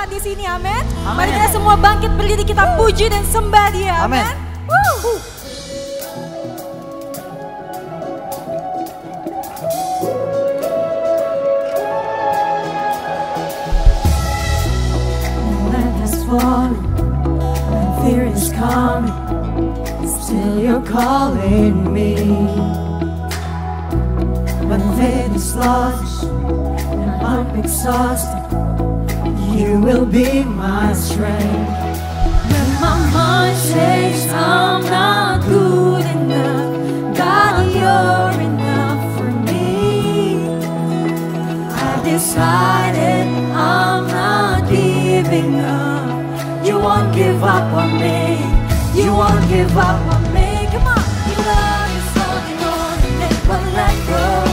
Tuhan di sini, amin. Mari kita semua bangkit berdiri, kita puji dan sembah Dia, amin. Fear is coming, still you're calling me. When faith is lost and I'm exhausted, you will be my strength. When my mind says I'm not good enough, God, you're enough for me. I decided I'm not giving up. You won't give up on me. You won't give up on me. Come on. Your love is holding on and never let go.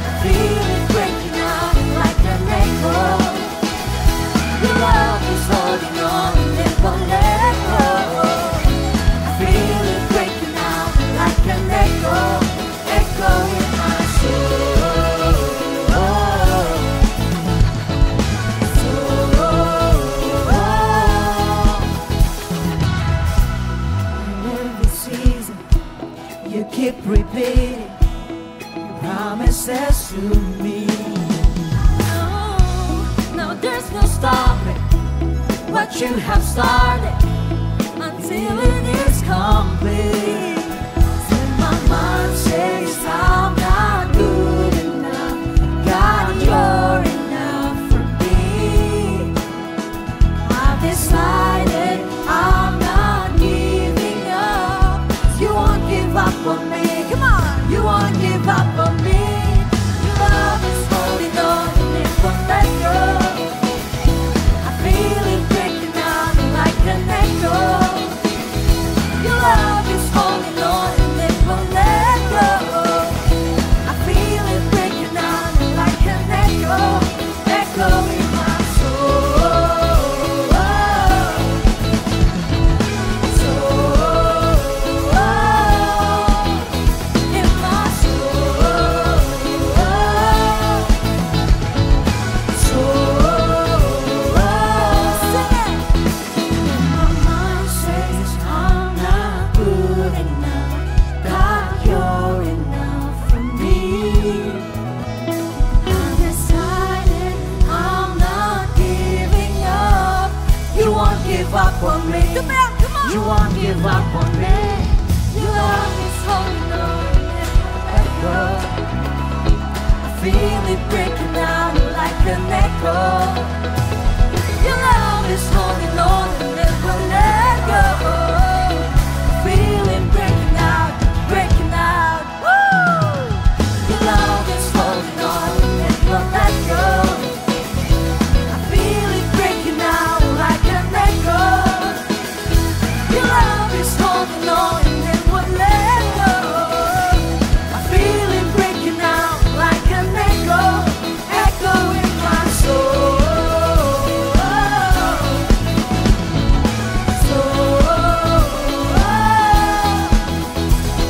I feel it breaking out like an echo. Your love is holding on and never let go. I feel it breaking out like an echo, echo in my soul. Keep repeating your promises to me. No, there's no stopping what you have started until it is complete. When my mind says I'm not good enough, God, you're enough for me. I've decided I'm not giving up. You won't give up on me. Come on, you won't give up on me. Your love is holding on and it won't let go. I feel it breaking out like an echo. Your love is holding on and it won't let go. I feel it breaking out like an echo, echo in my soul. Up on me. Come on. You won't give up on me. Your love is holding on and never let go. I feel it breaking out like an echo. Your love is holding on and never let go. I feel it breaking out, breaking out. Woo! Your love is holding on and never let go. Holding on and it won't let go. I feel it breaking out like an echo, echo in my soul.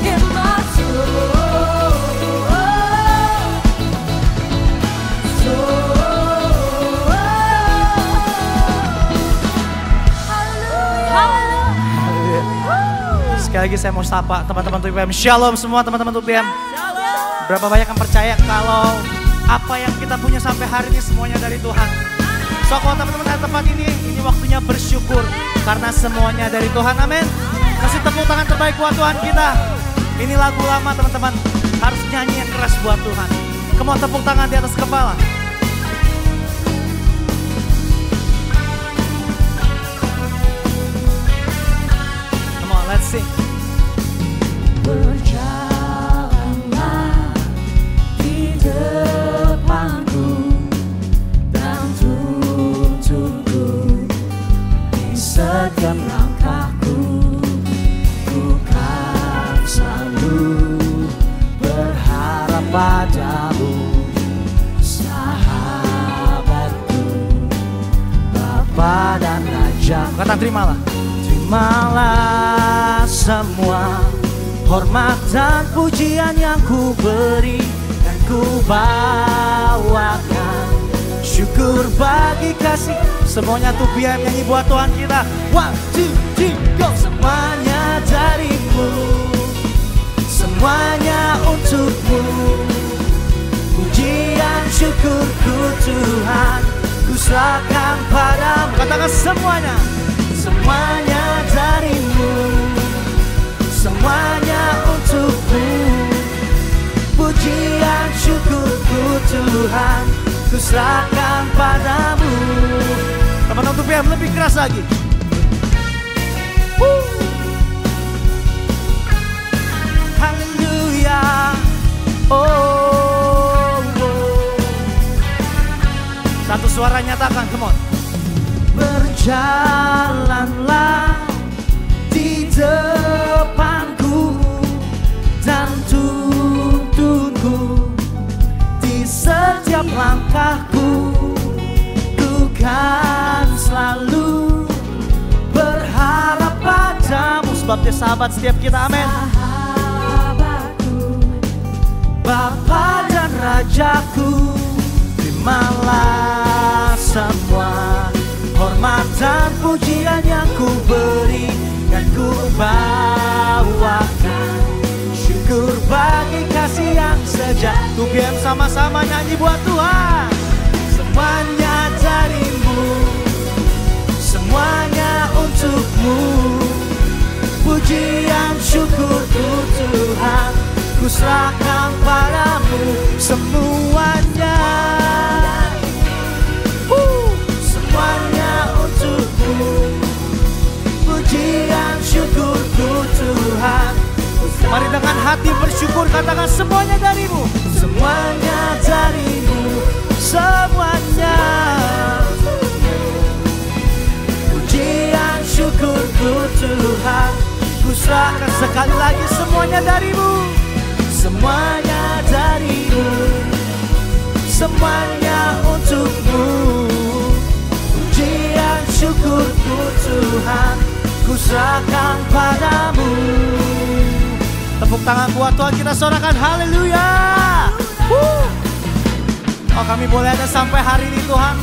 In my soul. Sekali lagi saya mau sapa teman-teman TUPM. Shalom semua teman-teman TUPM. Berapa banyak yang percaya kalau apa yang kita punya sampai hari ini semuanya dari Tuhan. So kalau teman-teman ada tempat ini waktunya bersyukur karena semuanya dari Tuhan, amin. Kasih tepuk tangan terbaik buat Tuhan kita. Ini lagu lama teman-teman, harus nyanyi yang keras buat Tuhan. Kemau tepuk tangan di atas kepala. Come on, let's sing. Berjalanlah di depanku dan tuntunku di setiap langkahku. Ku kan selalu berharap padamu, sahabatku, Bapa dan Raja. Kata terimalah. Terimalah semua hormat dan pujian yang ku beri dan ku bawakan Syukur bagi kasih. Semuanya tuh PM nyanyi buat Tuhan kita. 1, 2, 3, go. Semuanya darimu, semuanya untukmu. Pujian syukurku Tuhan, ku serahkan padamu. Katakan semuanya. Semuanya darimu, semuanya untukmu. Pujian syukurku Tuhan, ku serahkan padamu. Teman-teman tuh PM lebih keras lagi. Haleluya. Oh. Satu suara nyatakan, come on. Berjalanlah di depanku dan tuntunku di setiap langkahku. Ku kan selalu berharap padamu. Sebab dia sahabat setiap kita, amin. Bapa dan Rajaku, terimalah semua hormat dan pujian yang ku beri dan ku bawakan. Syukur bagi kasih yang sejati. Tuh PM sama-sama nyanyi buat Tuhan. Semuanya darimu, semuanya untukmu. Pujian syukurku Tuhan, ku serahkan padamu semuanya. Semuanya untukmu. Pujian syukurku Tuhan. Mari dengan hati bersyukur katakan semuanya darimu. Semuanya darimu, semuanya. Pujian syukurku Tuhan, ku serahkan sekali lagi semuanya darimu. Semuanya darimu, semuanya untukmu. Pujian syukurku Tuhan, ku serahkan padamu. Tepuk tangan buat Tuhan kita sorakan haleluya. Oh kami boleh ada sampai hari ini Tuhan,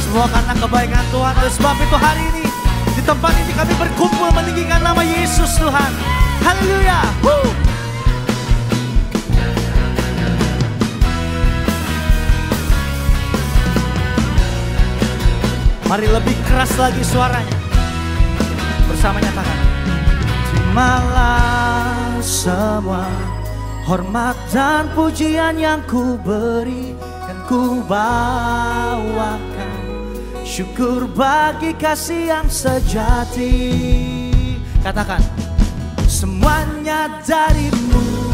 semua karena kebaikan Tuhan. Oleh sebab itu hari ini di tempat ini kami berkumpul meninggikan nama Yesus Tuhan. Haleluya. Mari lebih keras lagi suaranya. Bersama nyatakan. Terimalah semua hormat dan pujian yang ku beri dan ku bawakan. Syukur bagi kasih yang sejati. Katakan. Semuanya darimu,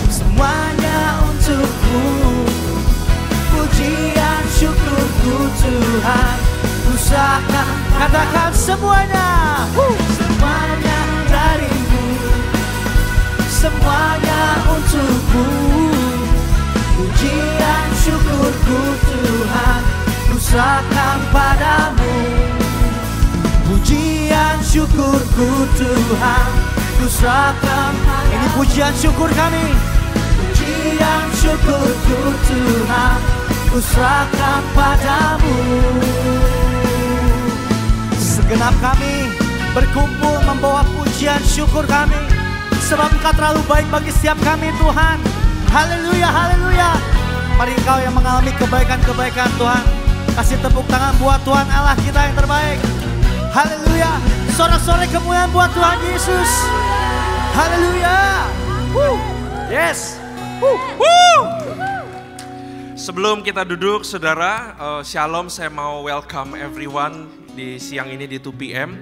semuanya untukmu. Pujian syukurku Tuhan, ku serahkan. Katakan semuanya. Semuanya darimu, semuanya untukmu. Pujian syukurku Tuhan, ku serahkan padamu. Pujian syukurku Tuhan, ku serahkan. Ini pujian syukur kami. Pujian syukurku Tuhan, ku serahkan padamu. Segenap kami berkumpul membawa pujian syukur kami, sebab Engkau terlalu baik bagi setiap kami Tuhan. Haleluya, haleluya. Mari Engkau yang mengalami kebaikan-kebaikan Tuhan, kasih tepuk tangan buat Tuhan Allah kita yang terbaik. Haleluya. Sorak-sorai kemuliaan buat Tuhan Yesus. Haleluya. Yes. Sebelum kita duduk, saudara, shalom, saya mau welcome everyone di siang ini di 2 PM.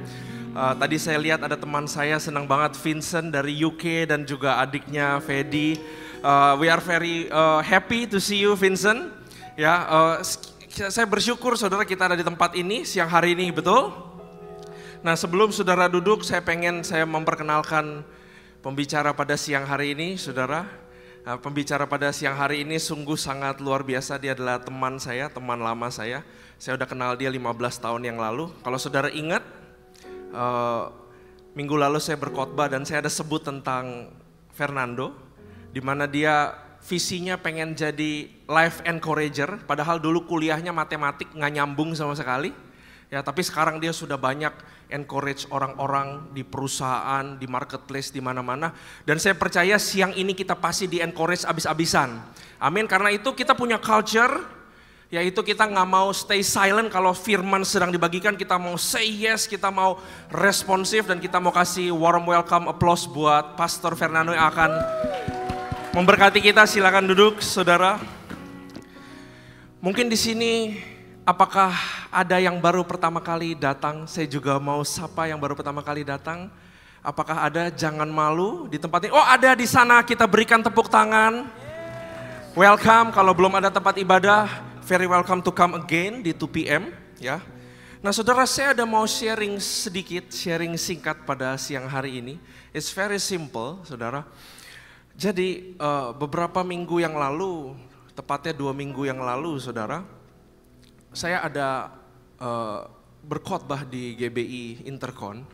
Tadi saya lihat ada teman saya, senang banget, Vincent dari UK dan juga adiknya Fedi. We are very happy to see you, Vincent. Ya, saya bersyukur saudara kita ada di tempat ini siang hari ini, betul? Nah, sebelum saudara duduk, saya memperkenalkan pembicara pada siang hari ini, saudara. Pembicara pada siang hari ini sungguh sangat luar biasa. Dia adalah teman saya, teman lama saya. Saya udah kenal dia 15 tahun yang lalu. Kalau saudara ingat, minggu lalu saya berkhotbah dan saya ada sebut tentang Fernando, di mana visinya pengen jadi life encourager, padahal dulu kuliahnya matematik nggak nyambung sama sekali. Ya, tapi sekarang dia sudah banyak encourage orang-orang di perusahaan, di marketplace, di mana-mana. Dan saya percaya siang ini kita pasti di encourage abis-abisan. Amin, karena itu kita punya culture, yaitu kita nggak mau stay silent kalau firman sedang dibagikan, kita mau say yes, kita mau responsif, dan kita mau kasih warm welcome applause buat Pastor Fernando yang akan memberkati kita. Silakan duduk, saudara. Mungkin di sini apakah ada yang baru pertama kali datang? Saya juga mau sapa yang baru pertama kali datang. Apakah ada? Jangan malu di tempat ini. Oh, ada di sana, kita berikan tepuk tangan. Welcome, kalau belum ada tempat ibadah, very welcome to come again di 2 PM ya. Nah, saudara, saya ada mau sharing sedikit, sharing singkat pada siang hari ini. It's very simple, saudara. Jadi beberapa minggu yang lalu, tepatnya 2 minggu yang lalu, saudara, saya ada berkhotbah di GBI Intercon.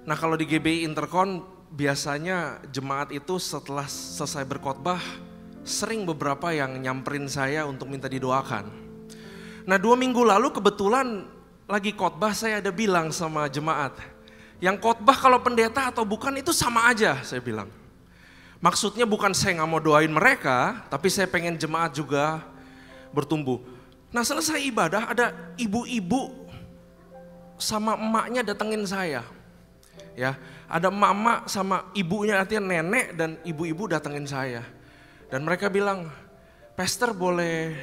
Nah, kalau di GBI Intercon biasanya jemaat itu setelah selesai berkhotbah sering beberapa yang nyamperin saya untuk minta didoakan. Nah, 2 minggu lalu kebetulan lagi khotbah, saya ada bilang sama jemaat, yang khotbah kalau pendeta atau bukan itu sama aja, saya bilang. Maksudnya bukan saya nggak mau doain mereka, tapi saya pengen jemaat juga bertumbuh. Nah, selesai ibadah ada ibu-ibu sama emaknya datengin saya. Ya, ada emak-emak sama ibunya, artinya nenek dan ibu-ibu datengin saya. Dan mereka bilang, "Pastor boleh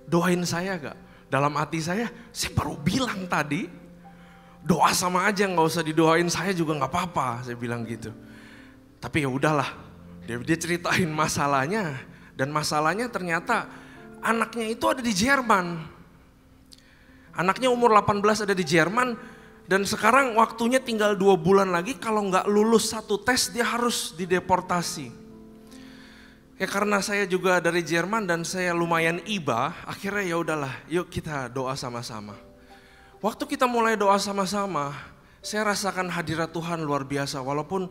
doain saya gak?" Dalam hati saya baru bilang tadi, doa sama aja, nggak usah didoain saya juga nggak apa-apa, saya bilang gitu. Tapi ya udahlah, dia ceritain masalahnya, dan masalahnya ternyata anaknya itu ada di Jerman. Anaknya umur 18 ada di Jerman, dan sekarang waktunya tinggal 2 bulan lagi, kalau nggak lulus 1 tes dia harus dideportasi. Ya, karena saya juga dari Jerman dan saya lumayan iba, akhirnya ya udahlah, yuk kita doa sama-sama. Waktu kita mulai doa sama-sama, saya rasakan hadirat Tuhan luar biasa, walaupun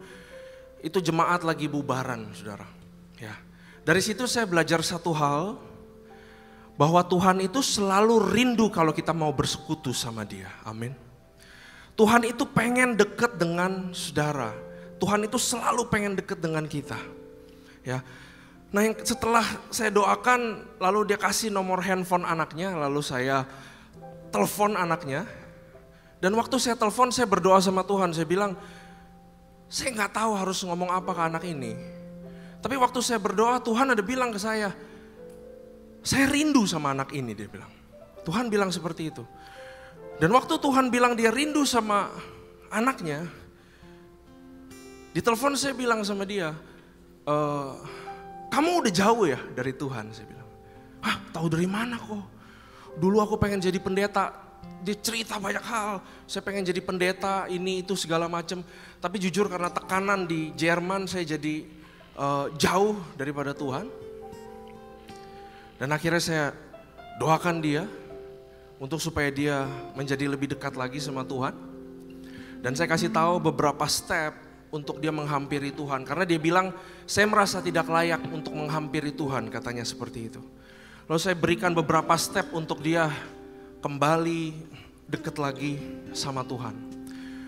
itu jemaat lagi bubaran, saudara. Ya, dari situ saya belajar satu hal, bahwa Tuhan itu selalu rindu kalau kita mau bersekutu sama Dia. Amin. Tuhan itu pengen deket dengan saudara. Tuhan itu selalu pengen deket dengan kita. Ya. Nah, setelah saya doakan, lalu dia kasih nomor handphone anaknya, lalu saya telepon anaknya. Dan waktu saya telepon, saya berdoa sama Tuhan, saya bilang, saya nggak tahu harus ngomong apa ke anak ini. Tapi waktu saya berdoa, Tuhan ada bilang ke saya rindu sama anak ini, dia bilang. Tuhan bilang seperti itu. Dan waktu Tuhan bilang dia rindu sama anaknya, di telepon saya bilang sama dia, "Kamu udah jauh ya dari Tuhan?" Saya bilang. "Hah, tahu dari mana kok? Dulu aku pengen jadi pendeta." Dia cerita banyak hal. Saya pengen jadi pendeta, ini itu segala macam. Tapi jujur karena tekanan di Jerman, saya jadi jauh daripada Tuhan. Dan akhirnya saya doakan dia untuk supaya dia menjadi lebih dekat lagi sama Tuhan. Dan saya kasih tahu beberapa step untuk dia menghampiri Tuhan. Karena dia bilang, saya merasa tidak layak untuk menghampiri Tuhan, katanya seperti itu. Lalu saya berikan beberapa step untuk dia kembali dekat lagi sama Tuhan.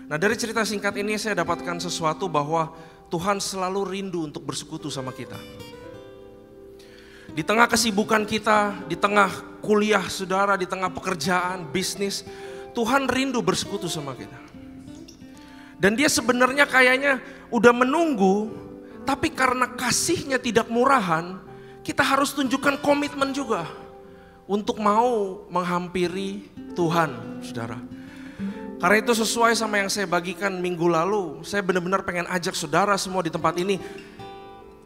Nah, dari cerita singkat ini saya dapatkan sesuatu bahwa Tuhan selalu rindu untuk bersekutu sama kita. Di tengah kesibukan kita, di tengah kuliah saudara, di tengah pekerjaan, bisnis, Tuhan rindu bersekutu sama kita. Dan dia sebenarnya kayaknya udah menunggu, tapi karena kasihnya tidak murahan, kita harus tunjukkan komitmen juga untuk mau menghampiri Tuhan, saudara. Karena itu sesuai sama yang saya bagikan minggu lalu, saya benar-benar pengen ajak saudara semua di tempat ini.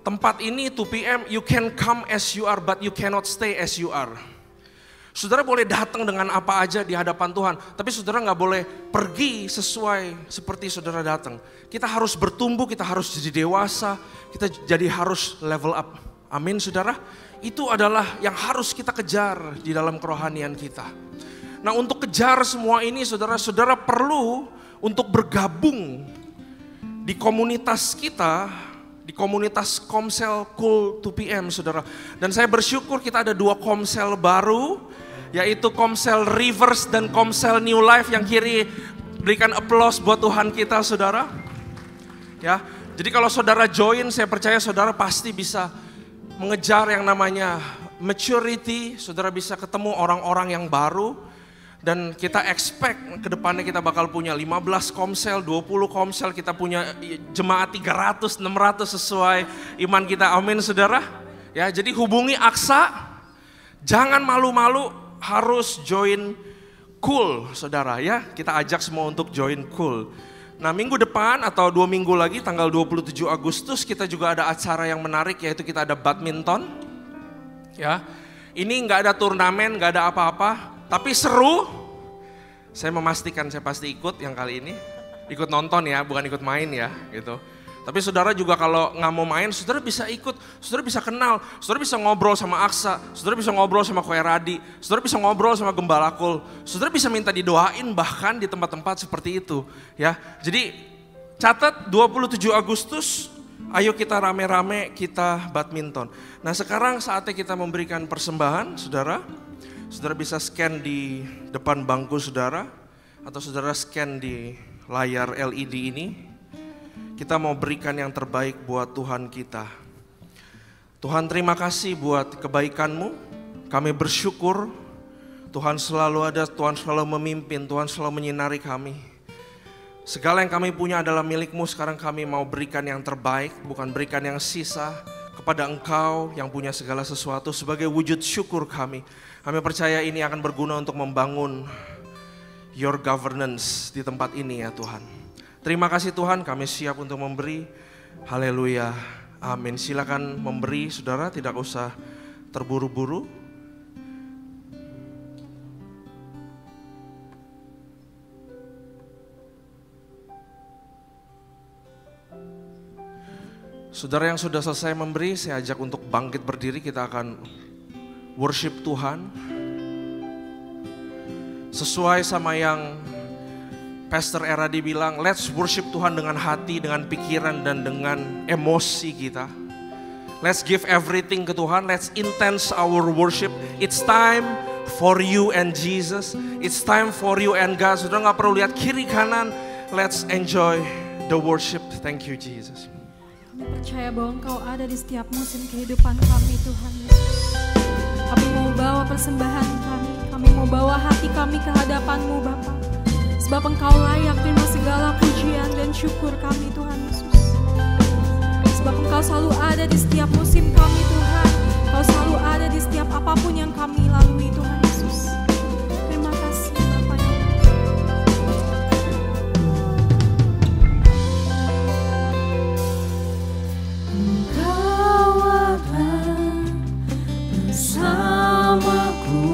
Tempat ini 2 PM, you can come as you are, but you cannot stay as you are. Saudara boleh datang dengan apa aja di hadapan Tuhan, tapi saudara gak boleh pergi sesuai seperti saudara datang. Kita harus bertumbuh, kita harus jadi dewasa, kita jadi harus level up. Amin, saudara. Itu adalah yang harus kita kejar di dalam kerohanian kita. Nah, untuk kejar semua ini, saudara perlu untuk bergabung di komunitas kita di komunitas Komsel Cool 2PM, saudara. Dan saya bersyukur kita ada 2 Komsel baru, yaitu Komsel Rivers dan Komsel New Life. Yang kiri berikan applause buat Tuhan kita, saudara. Ya, jadi kalau saudara join, saya percaya saudara pasti bisa mengejar yang namanya maturity. Saudara bisa ketemu orang-orang yang baru. Dan kita expect ke depannya kita bakal punya 15 komsel, 20 komsel, kita punya jemaat 300, 600 sesuai iman kita. Amin, saudara. Ya, jadi hubungi Aksa. Jangan malu-malu, harus join Cool, saudara ya. Kita ajak semua untuk join Cool. Nah, minggu depan atau 2 minggu lagi tanggal 27 Agustus kita juga ada acara yang menarik, yaitu kita ada badminton. Ya. Ini nggak ada turnamen, nggak ada apa-apa. Tapi seru, saya memastikan saya pasti ikut yang kali ini. Ikut nonton ya, bukan ikut main ya gitu. Tapi saudara juga kalau nggak mau main, saudara bisa ikut, saudara bisa kenal, saudara bisa ngobrol sama Aksa, saudara bisa ngobrol sama Koeradi, saudara bisa ngobrol sama Gembala Kul, saudara bisa minta didoain bahkan di tempat-tempat seperti itu ya. Jadi catat 27 Agustus, ayo kita rame-rame kita badminton. Nah sekarang saatnya kita memberikan persembahan, saudara. Saudara bisa scan di depan bangku saudara, atau saudara scan di layar LED ini. Kita mau berikan yang terbaik buat Tuhan kita. Tuhan, terima kasih buat kebaikan-Mu. Kami bersyukur Tuhan selalu ada, Tuhan selalu memimpin, Tuhan selalu menyinari kami. Segala yang kami punya adalah milik-Mu. Sekarang kami mau berikan yang terbaik, bukan berikan yang sisa, kepada Engkau yang punya segala sesuatu sebagai wujud syukur kami. Kami percaya ini akan berguna untuk membangun Your governance di tempat ini ya Tuhan. Terima kasih Tuhan, kami siap untuk memberi. Haleluya, amin. Silakan memberi saudara, tidak usah terburu-buru. Saudara yang sudah selesai memberi, saya ajak untuk bangkit berdiri, kita akan worship Tuhan. Sesuai sama yang Pastor Eradi bilang, let's worship Tuhan dengan hati, dengan pikiran, dan dengan emosi kita. Let's give everything ke Tuhan, let's intense our worship. It's time for you and Jesus. It's time for you and God. Saudara gak perlu lihat kiri kanan, let's enjoy the worship. Thank you Jesus. Kami percaya bahwa Engkau ada di setiap musim kehidupan kami Tuhan Yesus. Kami mau bawa persembahan kami mau bawa hati kami ke hadapan-Mu Bapa. Sebab Engkau layak terima segala pujian dan syukur kami Tuhan Yesus. Sebab Engkau selalu ada di setiap musim kami Tuhan. Engkau selalu ada di setiap apapun yang kami lalui Tuhan Yesus. Terima kasih Bapa. Engkau ada bersamaku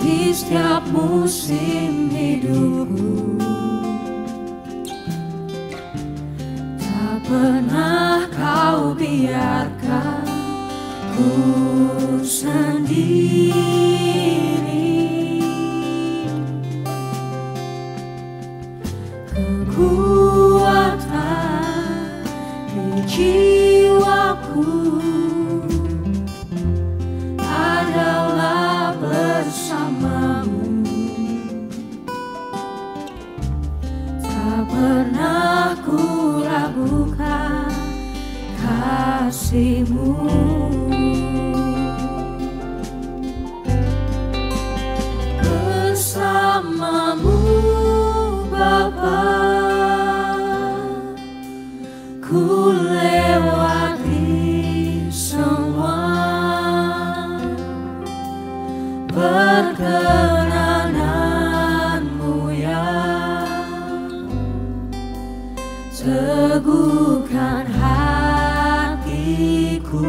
di setiap musim hidupku. Tak pernah Kau biarkan ku sendiri. Kekuatan di jiwaku adalah bersamamu. Tak pernah ku ragukan kasih-Mu. Bersama-Mu Bapa, ku lewati semua. Perkenanan-Mu yang teguhkan hatiku.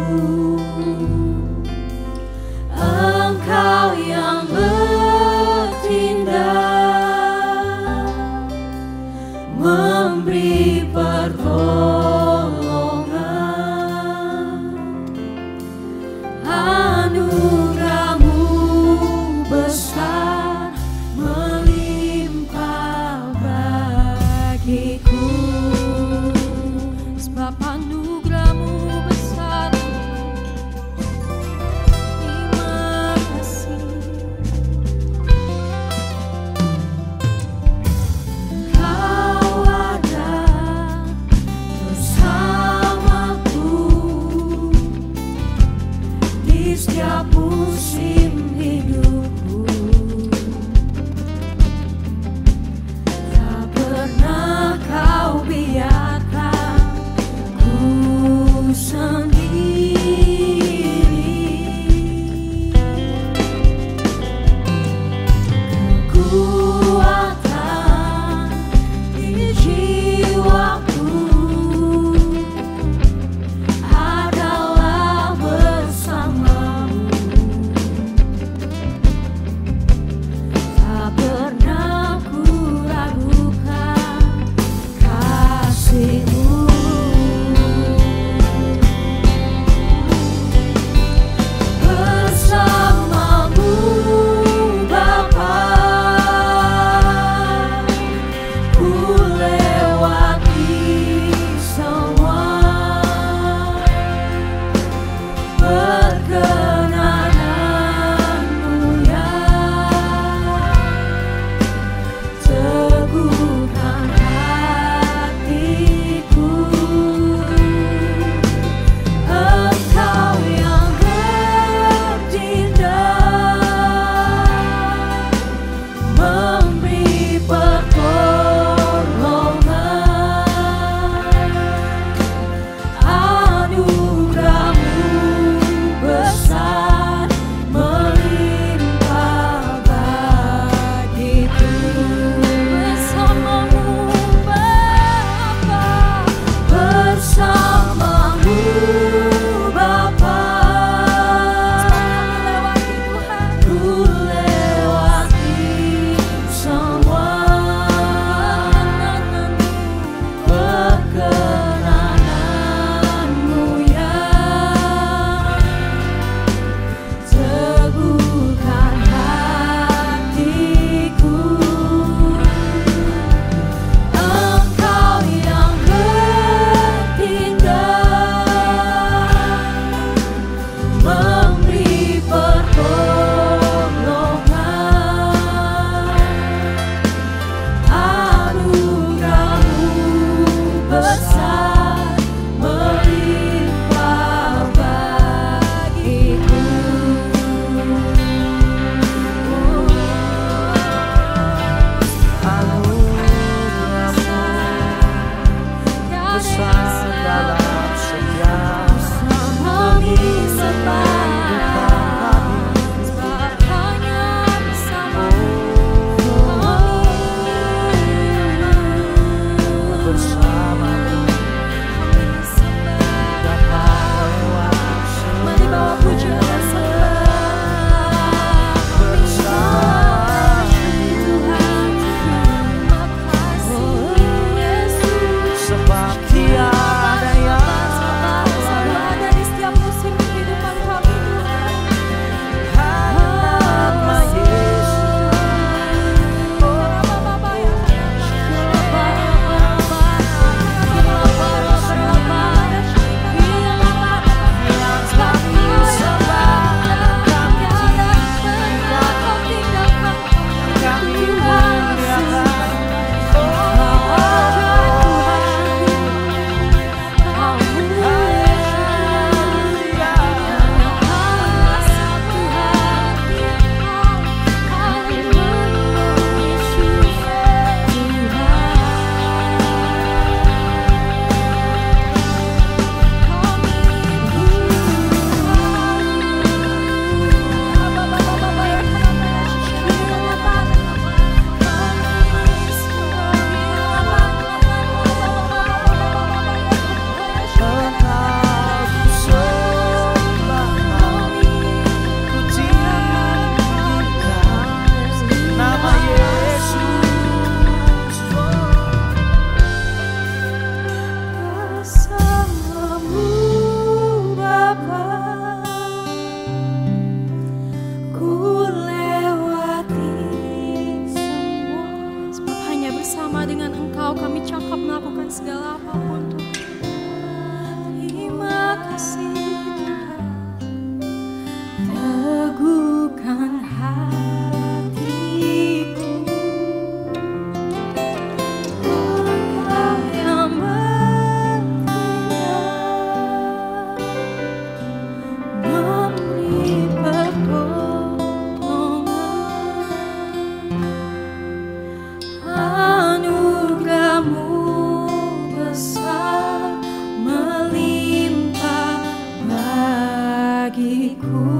bagiku,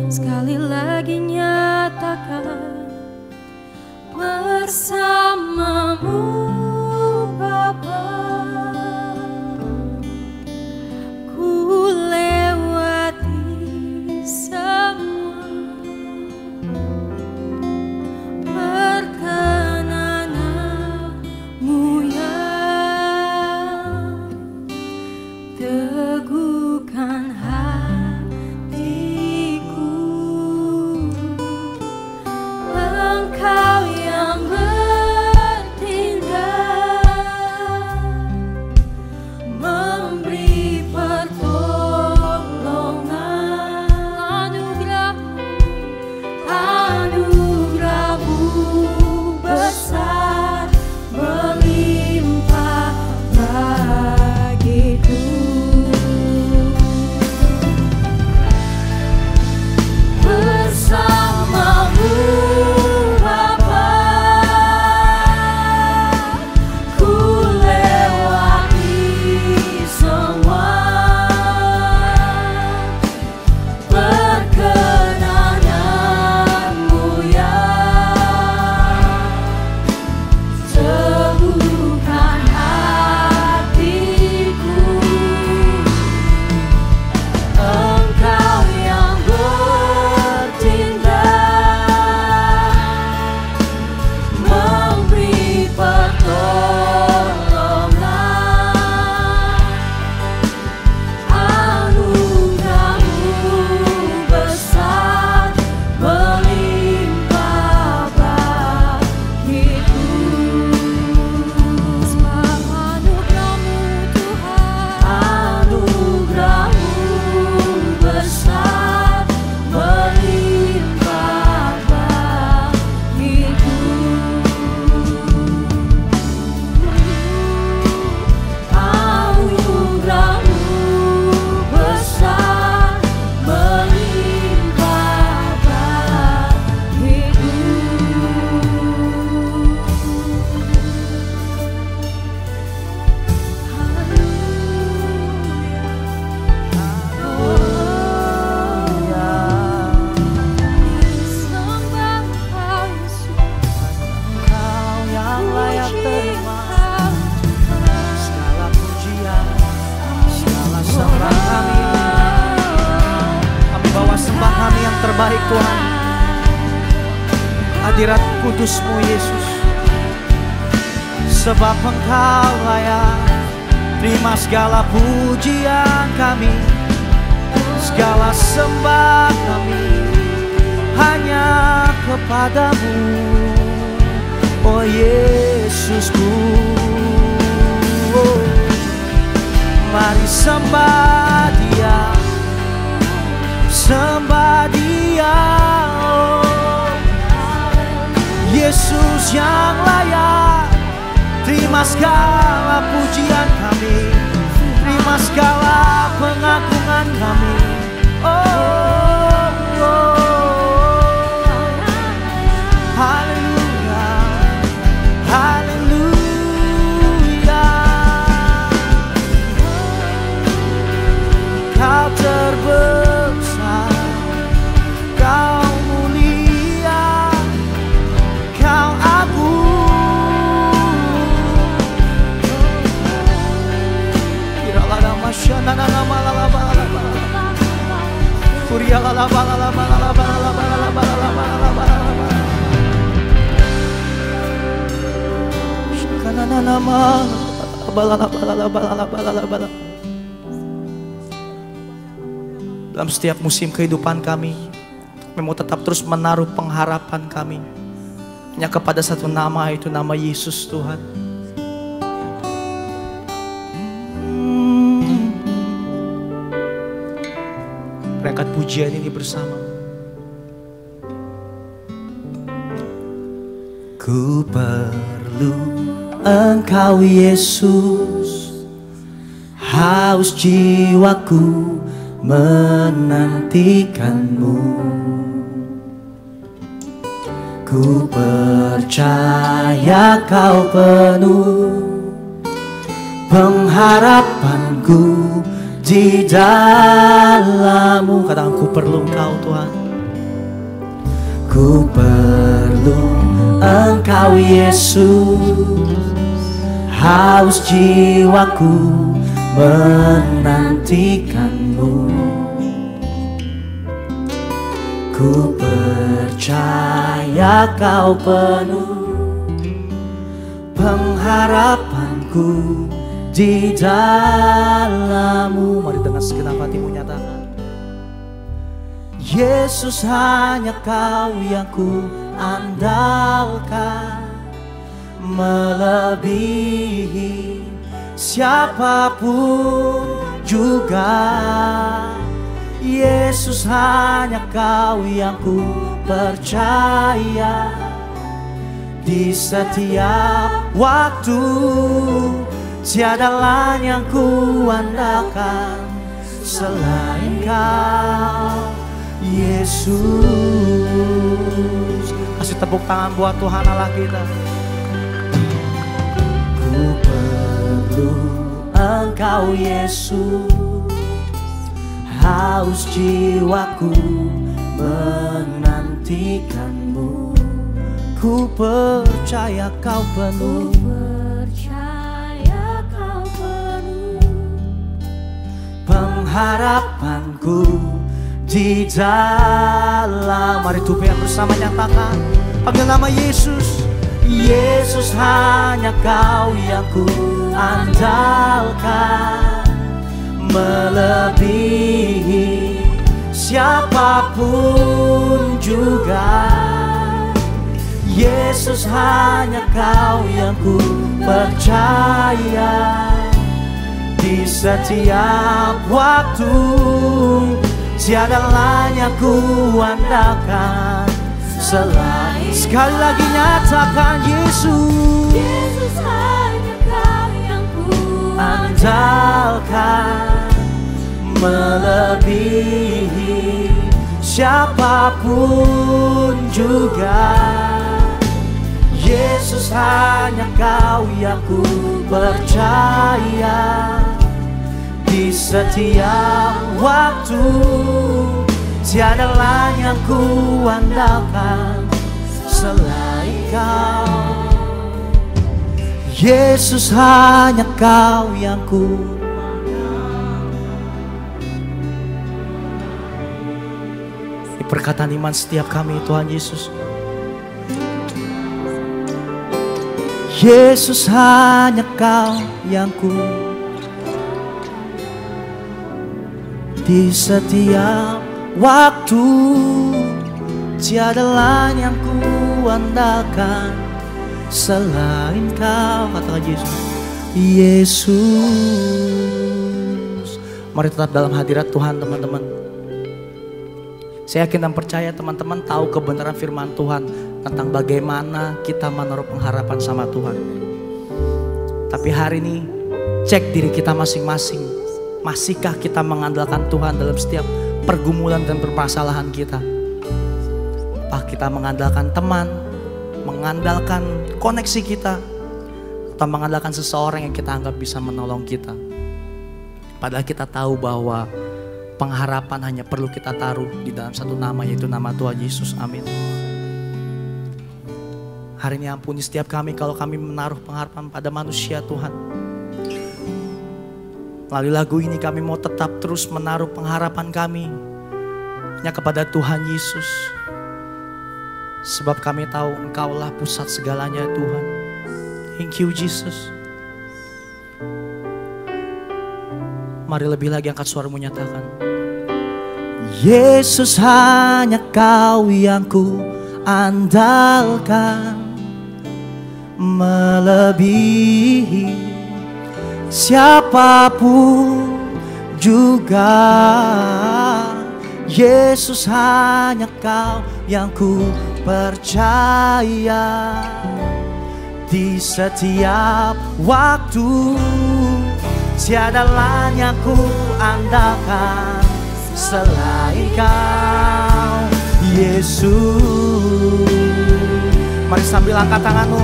sekali lagi nyatakan bersamamu Bapa. Ku lewati semua perkenananmu yang teguhkan hatiku. Engkau yang bertindak, memberi pertolongan. Anugerah-Mu besar melimpah bagiku. Bersamamu Bapa, ku lewati semua perkenananmu yang teguhkan hatiku. Engkau yang bertindak, memberi pertolongan. Anugerah-Mu besar melimpah bagiku. Sebab anugerah-Mu Tuhan, anugerah-Mu besar melimpah bagiku. Anugerah-Mu besar melimpah bagiku. Sembah Engkau Yesus, Engkau yang layak terima segala pujian, segala sembah kami. Kami bawa sembah kami yang terbaik Tuhan, hadirat kudus-Mu Yesus. Sebab Engkau layak terima segala pujian kami, segala sembah kami hanya kepadamu, oh Yesusku. Oh, mari sembah Dia, sembah Dia, oh Yesus yang layak terima segala pujian kami, terima segala pengagungan kami. Haleluya, haleluya. Kau terbesar, Kau mulia, Kau agung. Dalam setiap musim kehidupan kami mau tetap terus menaruh pengharapan kami hanya kepada satu nama, yaitu nama Yesus Tuhan. Berangkat pujian ini bersama. Ku perlu Engkau Yesus, haus jiwaku menantikanmu. Ku percaya Kau penuh pengharapanku di dalam-Mu. Katakan, ku perlu Engkau Tuhan. Ku perlu Engkau Yesus, haus jiwaku menantikan-Mu. Ku percaya Kau penuh pengharapanku di dalam-Mu. Mari dengan segenap hatimu nyatakan, Yesus hanya Kau yang ku andalkan, melebihi siapapun juga. Yesus hanya Kau yang ku percaya, di setiap waktu tiada lain yang ku andalkan selain Kau Yesus. Kasih tepuk tangan buat Tuhan Allah kita. Ku perlu Engkau Yesus, haus jiwaku menantikan-Mu. Ku percaya Kau penuh, pengharapanku di dalam. Mari tupian bersama nyatakan, panggil nama Yesus. Yesus hanya Kau yang ku andalkan, melebihi siapapun juga. Yesus hanya Kau yang ku percaya, di setiap waktu tiada lain yang ku andalkan selain. Sekali lagi nyatakan, Yesus, Yesus hanya Kau yang ku andalkan, melebihi siapapun juga. Yesus hanya Kau yang ku percaya, di setiap waktu tiada lain yang ku andalkan selain Kau. Yesus hanya Kau yang ku. Ini perkataan iman setiap kami, Tuhan Yesus. Yesus hanya Kau yang ku, di setiap waktu tiada lain yang ku andalkan selain Kau. Katakan Yesus. Yesus. Mari tetap dalam hadirat Tuhan, teman-teman. Saya yakin dan percaya teman-teman tahu kebenaran firman Tuhan tentang bagaimana kita menaruh pengharapan sama Tuhan. Tapi hari ini cek diri kita masing-masing. Masihkah kita mengandalkan Tuhan dalam setiap pergumulan dan permasalahan kita? Apakah kita mengandalkan teman, mengandalkan koneksi kita, atau mengandalkan seseorang yang kita anggap bisa menolong kita? Padahal kita tahu bahwa pengharapan hanya perlu kita taruh di dalam satu nama, yaitu nama Tuhan Yesus. Amin. Hari ini ampuni setiap kami kalau kami menaruh pengharapan pada manusia, Tuhan. Melalui lagu ini kami mau tetap terus menaruh pengharapan kami hanya kepada Tuhan Yesus. Sebab kami tahu Engkaulah pusat segalanya, Tuhan. Thank you, Jesus. Mari lebih lagi angkat suaramu, nyatakan, Yesus hanya Kau yang ku andalkan, melebihi siapapun juga. Yesus hanya Kau yang ku percaya, di setiap waktu tiada lain yang ku andalkan selain Kau, Yesus. Mari sambil angkat tanganmu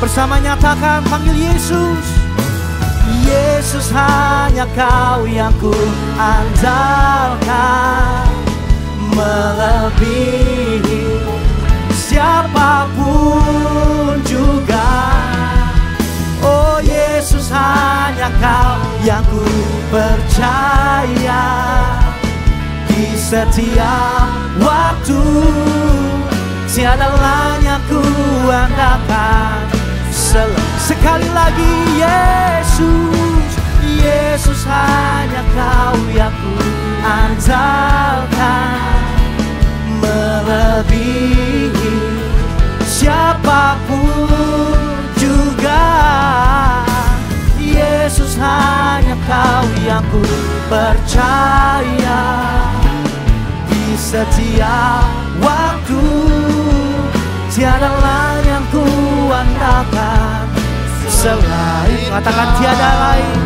bersama nyatakan, panggil Yesus. Yesus, hanya Kau yang ku andalkan, melebihi siapapun juga. Oh Yesus, hanya Kau yang ku percaya, di setiap waktu tiada lain yang ku andalkan. Sekali lagi Yesus, Yesus, hanya Kau yang ku andalkan, melebihi siapapun juga. Yesus, hanya Kau yang ku percaya, di setiap waktu tiada lain yang ku andalkan selain. Katakan tiada lain,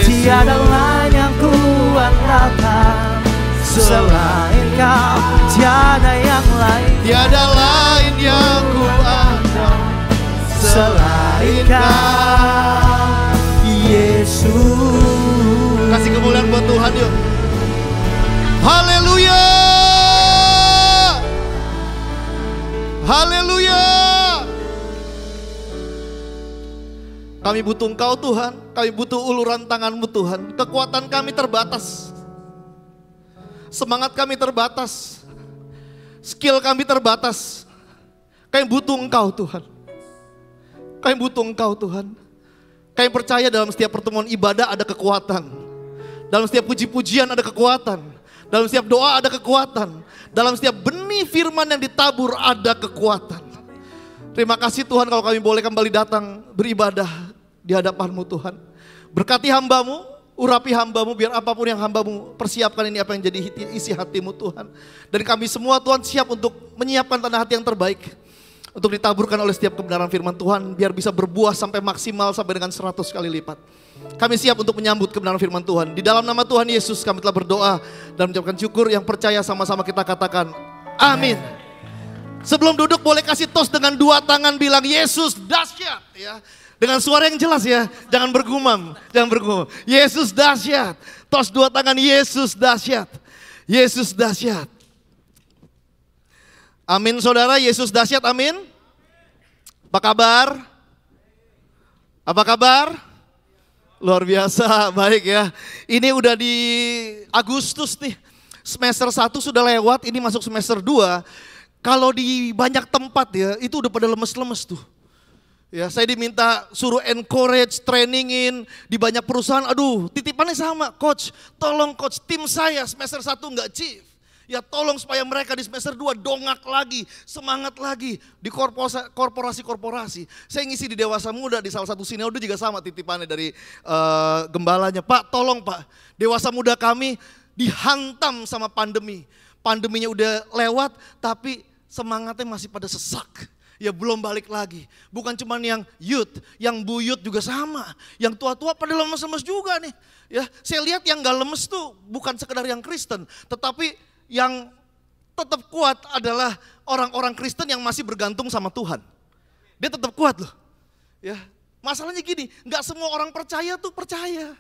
tiada lain yang ku andalkan selain Kau, tiada yang lain, tiada lain yang ku andalkan selain Kau, Yesus. Kasih kemuliaan buat Tuhan yuk. Haleluya, haleluya. Kami butuh Engkau Tuhan, kami butuh uluran tangan-Mu Tuhan. Kekuatan kami terbatas, semangat kami terbatas, skill kami terbatas. Kami butuh Engkau Tuhan, kami butuh Engkau Tuhan. Kami percaya dalam setiap pertemuan ibadah ada kekuatan, dalam setiap puji-pujian ada kekuatan, dalam setiap doa ada kekuatan, dalam setiap benih firman yang ditabur ada kekuatan. Terima kasih Tuhan kalau kami boleh kembali datang beribadah di hadapan-Mu Tuhan. Berkati hamba-Mu, urapi hamba-Mu, biar apapun yang hamba-Mu persiapkan ini apa yang jadi isi hati-Mu Tuhan. Dan kami semua Tuhan siap untuk menyiapkan tanah hati yang terbaik, untuk ditaburkan oleh setiap kebenaran firman Tuhan, biar bisa berbuah sampai maksimal, sampai dengan 100 kali lipat. Kami siap untuk menyambut kebenaran firman Tuhan. Di dalam nama Tuhan Yesus kami telah berdoa dan mengucapkan syukur. Yang percaya sama-sama kita katakan amin. Sebelum duduk boleh kasih tos dengan 2 tangan bilang Yesus dahsyat ya. Dengan suara yang jelas ya, jangan bergumam, jangan bergumam. Yesus dahsyat. Tos 2 tangan, Yesus dahsyat. Yesus dahsyat. Amin saudara, Yesus dahsyat, amin. Apa kabar? Apa kabar? Luar biasa, baik ya. Ini udah di Agustus nih. Semester 1 sudah lewat, ini masuk semester 2. Kalau di banyak tempat ya, itu udah pada lemes-lemes tuh. Ya, saya diminta suruh encourage, trainingin di banyak perusahaan. Aduh, titipannya sama, coach. Tolong coach, tim saya semester 1 enggak chief. Ya tolong supaya mereka di semester 2 dongak lagi, semangat lagi di korporasi-korporasi. Saya ngisi di Dewasa Muda, di salah satu sinode juga sama titipannya dari gembalanya. Pak, tolong Pak, Dewasa Muda kami dihantam sama pandemi. Pandeminya udah lewat, tapi semangatnya masih pada sesak. Ya belum balik lagi. Bukan cuma yang youth, yang buyut juga sama. Yang tua-tua pada lemes-lemes juga nih. Ya, saya lihat yang gak lemes tuh bukan sekedar yang Kristen, tetapi yang tetap kuat adalah orang-orang Kristen yang masih bergantung sama Tuhan. Dia tetap kuat loh. Ya, masalahnya gini, gak semua orang percaya tuh percaya.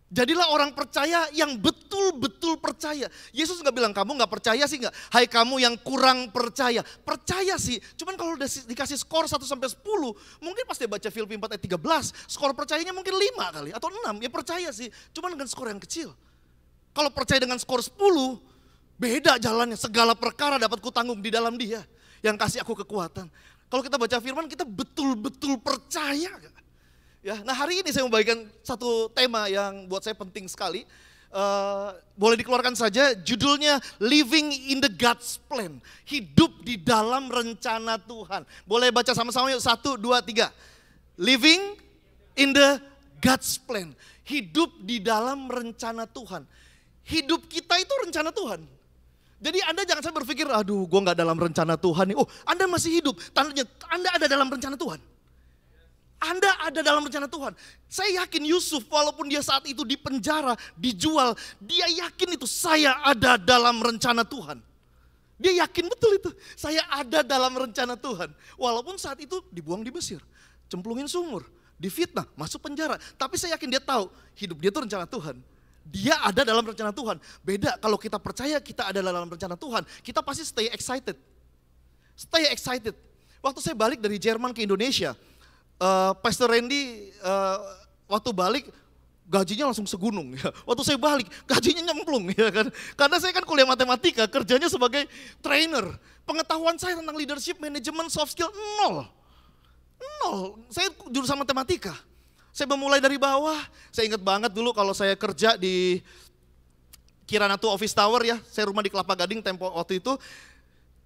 Jadilah orang percaya yang betul-betul percaya. Yesus gak bilang kamu gak percaya sih gak? Hai kamu yang kurang percaya. Percaya sih, cuman kalau udah dikasih skor 1-10, mungkin pas dia baca Filipi 4 ayat 13, skor percayanya mungkin 5 kali atau 6. Ya percaya sih, cuman dengan skor yang kecil. Kalau percaya dengan skor 10, beda jalannya. Segala perkara dapat kutanggung di dalam Dia yang kasih aku kekuatan. Kalau kita baca firman, kita betul-betul percaya gak? Ya, nah hari ini saya membagikan satu tema yang buat saya penting sekali. Boleh dikeluarkan saja, judulnya Living in the God's Plan. Hidup di dalam rencana Tuhan. Boleh baca sama-sama yuk, 1, 2, 3. Living in the God's Plan. Hidup di dalam rencana Tuhan. Hidup kita itu rencana Tuhan. Jadi Anda jangan sampai berpikir, aduh gue gak dalam rencana Tuhan nih. Oh Anda masih hidup, tandanya Anda ada dalam rencana Tuhan. Anda ada dalam rencana Tuhan. Saya yakin Yusuf walaupun dia saat itu di penjara, dijual, dia yakin itu saya ada dalam rencana Tuhan. Dia yakin betul itu, saya ada dalam rencana Tuhan. Walaupun saat itu dibuang di Mesir, cemplungin sumur, difitnah, masuk penjara. Tapi saya yakin dia tahu hidup dia itu rencana Tuhan. Dia ada dalam rencana Tuhan. Beda kalau kita percaya kita ada dalam rencana Tuhan, kita pasti stay excited. Stay excited. Waktu saya balik dari Jerman ke Indonesia, Pastor Randy waktu balik gajinya langsung segunung. Ya. Waktu saya balik gajinya nyemplung, ya kan? Karena saya kan kuliah matematika, kerjanya sebagai trainer. Pengetahuan saya tentang leadership, manajemen, soft skill nol. Saya jurusan matematika. Saya memulai dari bawah. Saya ingat banget dulu kalau saya kerja di Kirana Two Office Tower ya. Saya rumah di Kelapa Gading tempo waktu itu.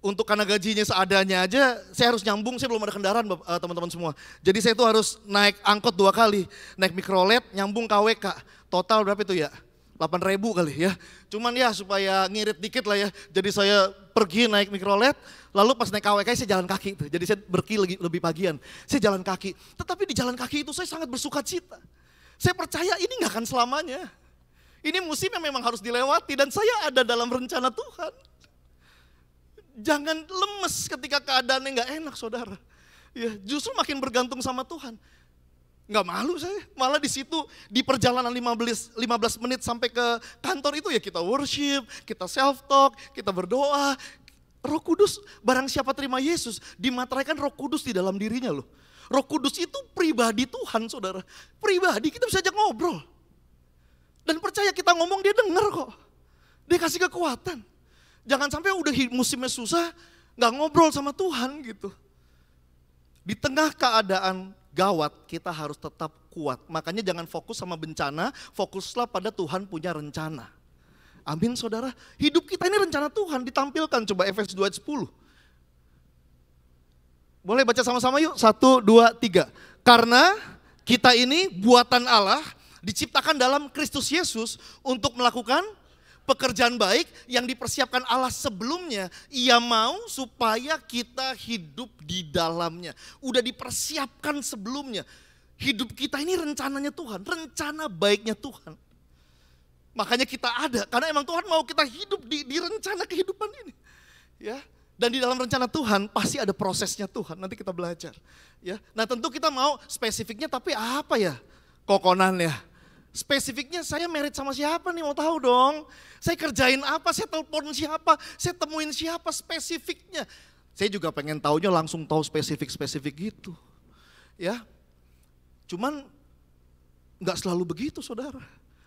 Untuk karena gajinya seadanya aja, saya harus nyambung, saya belum ada kendaraan teman-teman semua. Jadi saya tuh harus naik angkot 2 kali. Naik mikrolet, nyambung KWK. Total berapa itu ya? 8.000 kali ya. Cuman ya supaya ngirit dikit lah ya. Jadi saya pergi naik mikrolet, lalu pas naik KWK saya jalan kaki. Jadi saya lebih pagian, saya jalan kaki. Tetapi di jalan kaki itu saya sangat bersuka cita. Saya percaya ini gak akan selamanya. Ini musim yang memang harus dilewati dan saya ada dalam rencana Tuhan. Jangan lemes ketika keadaannya gak enak saudara. Ya, justru makin bergantung sama Tuhan. Nggak malu saya, malah di situ di perjalanan 15 menit sampai ke kantor itu ya kita worship, kita self talk, kita berdoa. Roh Kudus, barang siapa terima Yesus, dimateraikan Roh Kudus di dalam dirinya loh. Roh Kudus itu pribadi Tuhan saudara, pribadi kita bisa ajak ngobrol. Dan percaya kita ngomong dia dengar kok, dia kasih kekuatan. Jangan sampai udah musimnya susah, nggak ngobrol sama Tuhan gitu. Di tengah keadaan gawat, kita harus tetap kuat. Makanya jangan fokus sama bencana, fokuslah pada Tuhan punya rencana. Amin saudara. Hidup kita ini rencana Tuhan ditampilkan. Coba Efesus 2 ayat 10. Boleh baca sama-sama yuk? 1, 2, 3. Karena kita ini buatan Allah, diciptakan dalam Kristus Yesus untuk melakukan pekerjaan baik yang dipersiapkan Allah sebelumnya. Ia mau supaya kita hidup di dalamnya. Udah dipersiapkan sebelumnya. Hidup kita ini rencananya Tuhan, rencana baiknya Tuhan. Makanya kita ada, karena emang Tuhan mau kita hidup di rencana kehidupan ini. Ya, dan di dalam rencana Tuhan pasti ada prosesnya Tuhan, nanti kita belajar. Ya, nah tentu kita mau spesifiknya tapi apa ya kokonannya? Spesifiknya saya merit sama siapa nih, mau tahu dong. Saya kerjain apa, saya telepon siapa, saya temuin siapa, spesifiknya. Saya juga pengen taunya langsung tahu spesifik gitu. Ya, cuman gak selalu begitu saudara.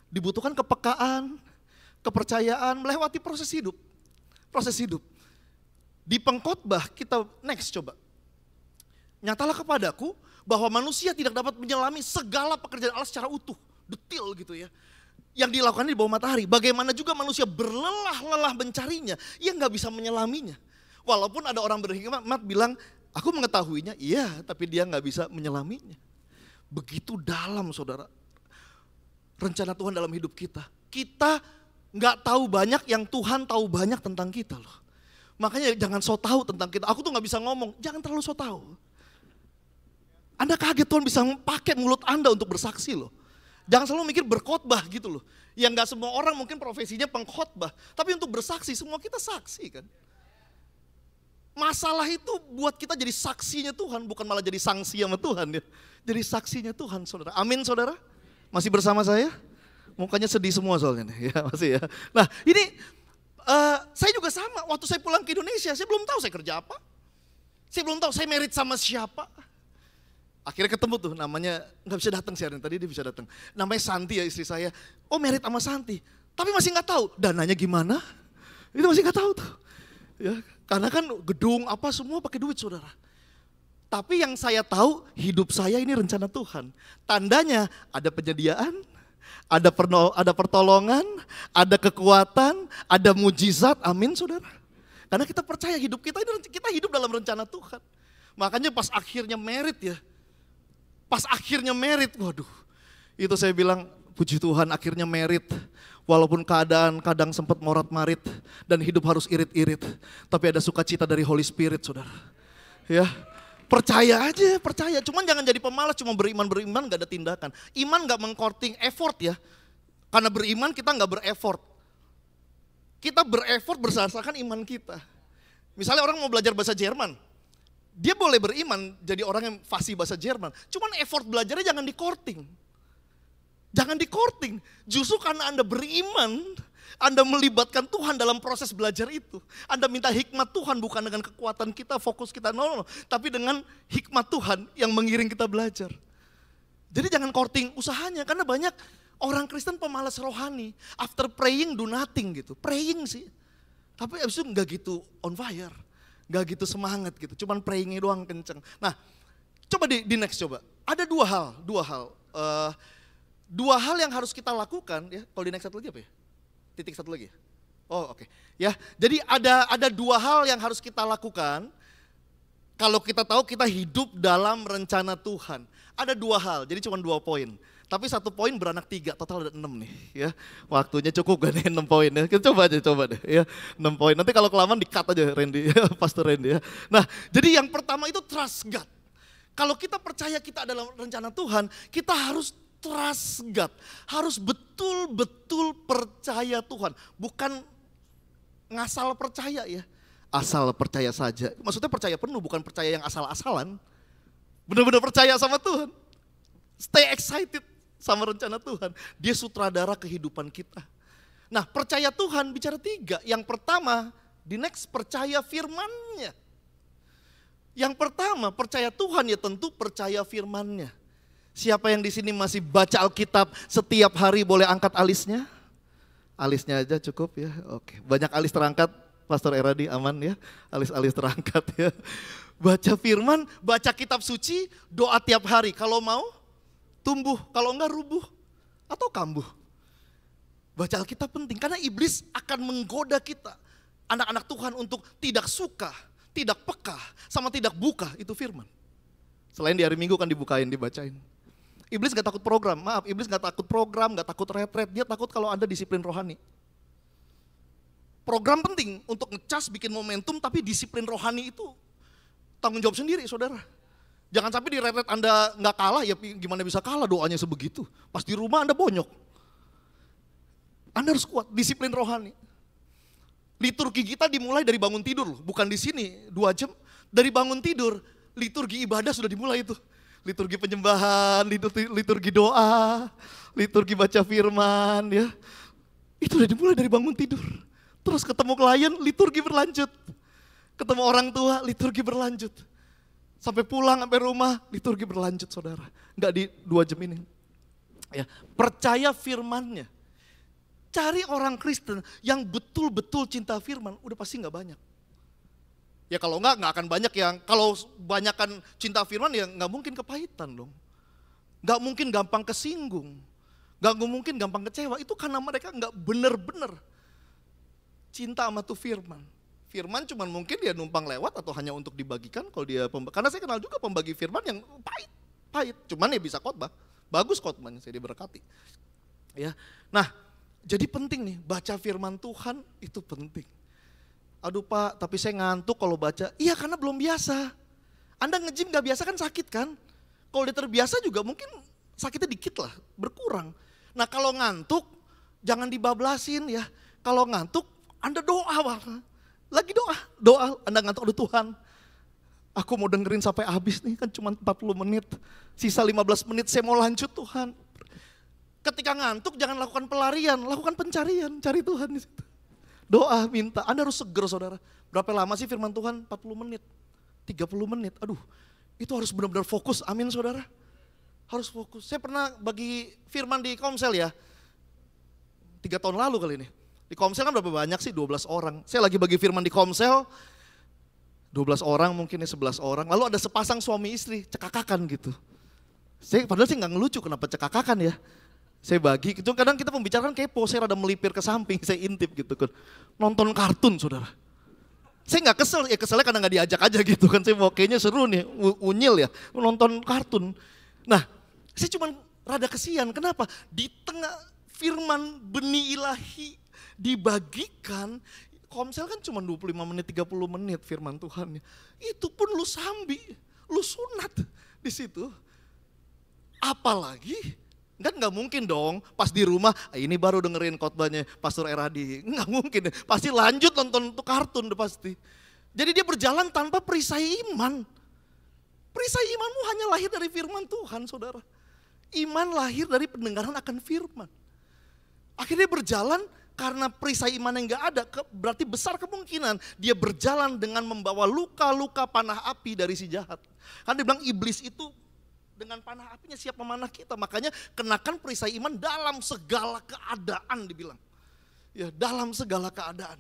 Dibutuhkan kepekaan, kepercayaan, melewati proses hidup. Proses hidup. Di pengkhotbah kita next coba. Nyatalah kepadaku bahwa manusia tidak dapat menyelami segala pekerjaan Allah secara utuh. Detil gitu ya. Yang dilakukan di bawah matahari. Bagaimana juga manusia berlelah-lelah mencarinya, ia gak bisa menyelaminya. Walaupun ada orang berhikmat bilang, aku mengetahuinya, iya tapi dia gak bisa menyelaminya. Begitu dalam saudara. Rencana Tuhan dalam hidup kita. Kita gak tahu banyak yang Tuhan tahu banyak tentang kita loh. Makanya jangan so tahu tentang kita. Aku tuh gak bisa ngomong, jangan terlalu so tahu. Anda kaget Tuhan bisa pakai mulut Anda untuk bersaksi loh. Jangan selalu mikir berkhotbah gitu loh. Yang gak semua orang mungkin profesinya pengkhotbah. Tapi untuk bersaksi, semua kita saksi kan. Masalah itu buat kita jadi saksinya Tuhan, bukan malah jadi sanksi sama Tuhan ya. Jadi saksinya Tuhan saudara. Amin saudara. Masih bersama saya? Mukanya sedih semua soalnya nih. Ya, masih ya. Nah ini saya juga sama. Waktu saya pulang ke Indonesia, saya belum tahu saya kerja apa. Saya belum tahu saya merit sama siapa. Akhirnya ketemu tuh namanya, gak bisa datang sih hari ini, tadi dia bisa datang. Namanya Santi ya istri saya. Oh merit sama Santi. Tapi masih gak tahu dananya gimana. Itu masih gak tahu tuh. Ya, karena kan gedung apa semua pakai duit saudara. Tapi yang saya tahu hidup saya ini rencana Tuhan. Tandanya ada penyediaan, ada pertolongan, ada kekuatan, ada mujizat. Amin saudara. Karena kita percaya hidup kita ini kita hidup dalam rencana Tuhan. Makanya pas akhirnya merit ya. Pas akhirnya merit, waduh. Itu saya bilang puji Tuhan akhirnya merit. Walaupun keadaan kadang sempat morat-marit dan hidup harus irit-irit. Tapi ada sukacita dari Holy Spirit saudara. Ya. Percaya aja, percaya. Cuman jangan jadi pemalas, cuma beriman gak ada tindakan. Iman gak mengkorting effort ya. Karena beriman kita gak bereffort. Kita bereffort berdasarkan iman kita. Misalnya orang mau belajar bahasa Jerman. Dia boleh beriman jadi orang yang fasih bahasa Jerman. Cuman effort belajarnya jangan di-courting. Jangan di-courting. Justru karena Anda beriman, Anda melibatkan Tuhan dalam proses belajar itu. Anda minta hikmat Tuhan bukan dengan kekuatan kita, fokus kita, no. Tapi dengan hikmat Tuhan yang mengiring kita belajar. Jadi jangan courting usahanya, karena banyak orang Kristen pemalas rohani. After praying do nothing gitu. Praying sih. Tapi abis itu enggak gitu on fire. Enggak gitu semangat gitu. Cuman prayingnya doang kenceng. Nah coba di next coba. Ada dua hal. Dua hal yang harus kita lakukan ya. Kalau di next satu lagi apa ya? Titik satu lagi. Oh oke. Ya, jadi ada dua hal yang harus kita lakukan kalau kita tahu kita hidup dalam rencana Tuhan. Ada dua hal, jadi cuma 2 poin. Tapi 1 poin beranak 3, total ada 6 nih ya. Waktunya cukup gak nih 6 poin ya. Kita coba deh ya. 6 poin. Nanti kalau kelamaan di-cut aja Randy, Pastor Randy ya. Nah, jadi yang pertama itu trust God. Kalau kita percaya kita adalah rencana Tuhan, kita harus trust God. Harus betul-betul percaya Tuhan. Bukan ngasal percaya ya. Asal percaya saja. Maksudnya percaya penuh, bukan percaya yang asal-asalan. Benar-benar percaya sama Tuhan. Stay excited sama rencana Tuhan. Dia sutradara kehidupan kita. Nah, percaya Tuhan bicara 3. Yang pertama, di next percaya firman-Nya. Yang pertama, percaya Tuhan ya tentu percaya firman-Nya. Siapa yang di sini masih baca Alkitab setiap hari boleh angkat alisnya? Alisnya aja cukup ya. Oke, banyak alis terangkat. Pastor Eradi aman ya. Alis-alis terangkat ya. Baca firman, baca kitab suci, doa tiap hari. Kalau mau tumbuh, kalau enggak rubuh atau kambuh. Baca Alkitab penting karena iblis akan menggoda kita. Anak-anak Tuhan untuk tidak suka, tidak peka, sama tidak buka itu firman. Selain di hari Minggu kan dibukain, dibacain. Iblis gak takut program, iblis gak takut program, gak takut retret, dia takut kalau Anda disiplin rohani. Program penting untuk ngecas, bikin momentum, tapi disiplin rohani itu tanggung jawab sendiri saudara. Jangan sampai di retret Anda gak kalah, ya gimana bisa kalah doanya sebegitu. Pas di rumah Anda bonyok. Anda harus kuat, disiplin rohani. Liturgi kita dimulai dari bangun tidur loh, bukan di sini 2 jam. Dari bangun tidur, liturgi ibadah sudah dimulai itu. Liturgi penyembahan, liturgi doa, liturgi baca firman ya. Itu udah dimulai dari bangun tidur. Terus ketemu klien, liturgi berlanjut. Ketemu orang tua, liturgi berlanjut. Sampai pulang, sampai rumah, liturgi berlanjut saudara. Enggak di 2 jam ini. Ya, percaya firman-Nya. Cari orang Kristen yang betul-betul cinta firman, udah pasti enggak banyak. Ya kalau enggak akan banyak yang, kalau banyakkan cinta firman ya enggak mungkin kepahitan dong. Enggak mungkin gampang kesinggung. Enggak mungkin gampang kecewa, itu karena mereka enggak benar-benar cinta sama tuh firman. Firman cuman mungkin dia numpang lewat atau hanya untuk dibagikan kalau dia karena saya kenal juga pembagi firman yang pahit. Cuman ya bisa khotbah. Bagus khotbahnya, saya diberkati. Ya. Nah, jadi penting nih baca firman Tuhan itu penting. Aduh Pak, tapi saya ngantuk kalau baca. Iya karena belum biasa. Anda nge-gym gak biasa kan sakit kan? Kalau dia terbiasa juga mungkin sakitnya dikit lah, berkurang. Nah kalau ngantuk jangan dibablasin ya. Kalau ngantuk Anda doa Pak. Lagi doa, Anda ngantuk, aduh Tuhan. Aku mau dengerin sampai habis nih, kan cuma 40 menit. Sisa 15 menit saya mau lanjut Tuhan. Ketika ngantuk jangan lakukan pelarian, lakukan pencarian, cari Tuhan di situ. Doa, minta, Anda harus seger saudara. Berapa lama sih firman Tuhan? 40 menit, 30 menit, aduh. Itu harus benar-benar fokus, amin saudara. Harus fokus. Saya pernah bagi firman di Komsel ya. 3 tahun lalu kali ini. Di Komsel kan berapa banyak sih? 12 orang. Saya lagi bagi firman di Komsel, 12 orang mungkin ya 11 orang. Lalu ada sepasang suami istri, cekakakan gitu. Padahal sih gak ngelucu kenapa cekakakan ya. Saya bagi, itu kadang kita pembicaraan kepo, saya rada melipir ke samping, saya intip gitu kan. Nonton kartun saudara. Saya gak kesel, ya keselnya kadang gak diajak aja gitu kan. Saya mau kayaknya seru nih, unyil ya, nonton kartun. Nah, saya cuma rada kesian, kenapa? Di tengah firman benih ilahi dibagikan, Komsel kan cuma 25 menit, 30 menit firman Tuhan. Itu pun lu sambi, lu sunat di situ. Apalagi, kan nggak mungkin dong pas di rumah, ini baru dengerin khotbahnya Pastor Eradi. Nggak mungkin, pasti lanjut nonton tuh kartun udah pasti. Jadi dia berjalan tanpa perisai iman. Perisai imanmu hanya lahir dari firman Tuhan, saudara. Iman lahir dari pendengaran akan firman. Akhirnya berjalan karena perisai iman yang gak ada, berarti besar kemungkinan dia berjalan dengan membawa luka-luka panah api dari si jahat. Kan dia bilang iblis itu dengan panah apinya siap memanah kita. Makanya kenakan perisai iman dalam segala keadaan dibilang. Ya, dalam segala keadaan.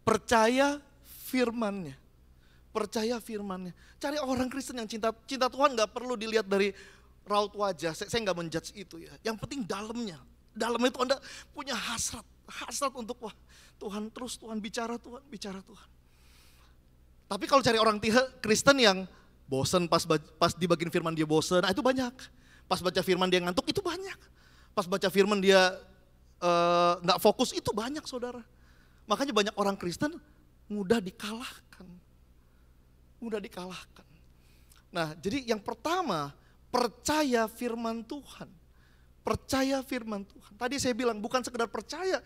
Percaya firman-Nya. Percaya firman-Nya. Cari orang Kristen yang cinta Tuhan gak perlu dilihat dari raut wajah. Saya gak menjudge itu ya. Yang penting dalamnya. Dalam itu Anda punya hasrat untuk wah Tuhan terus, Tuhan bicara Tuhan. Tapi kalau cari orang Kristen yang bosen pas dibagiin firman dia bosen, nah itu banyak. Pas baca firman dia ngantuk itu banyak. Pas baca firman dia nggak fokus itu banyak, saudara. Makanya banyak orang Kristen mudah dikalahkan. Nah jadi yang pertama percaya firman Tuhan. Percaya firman Tuhan. Tadi saya bilang bukan sekedar percaya,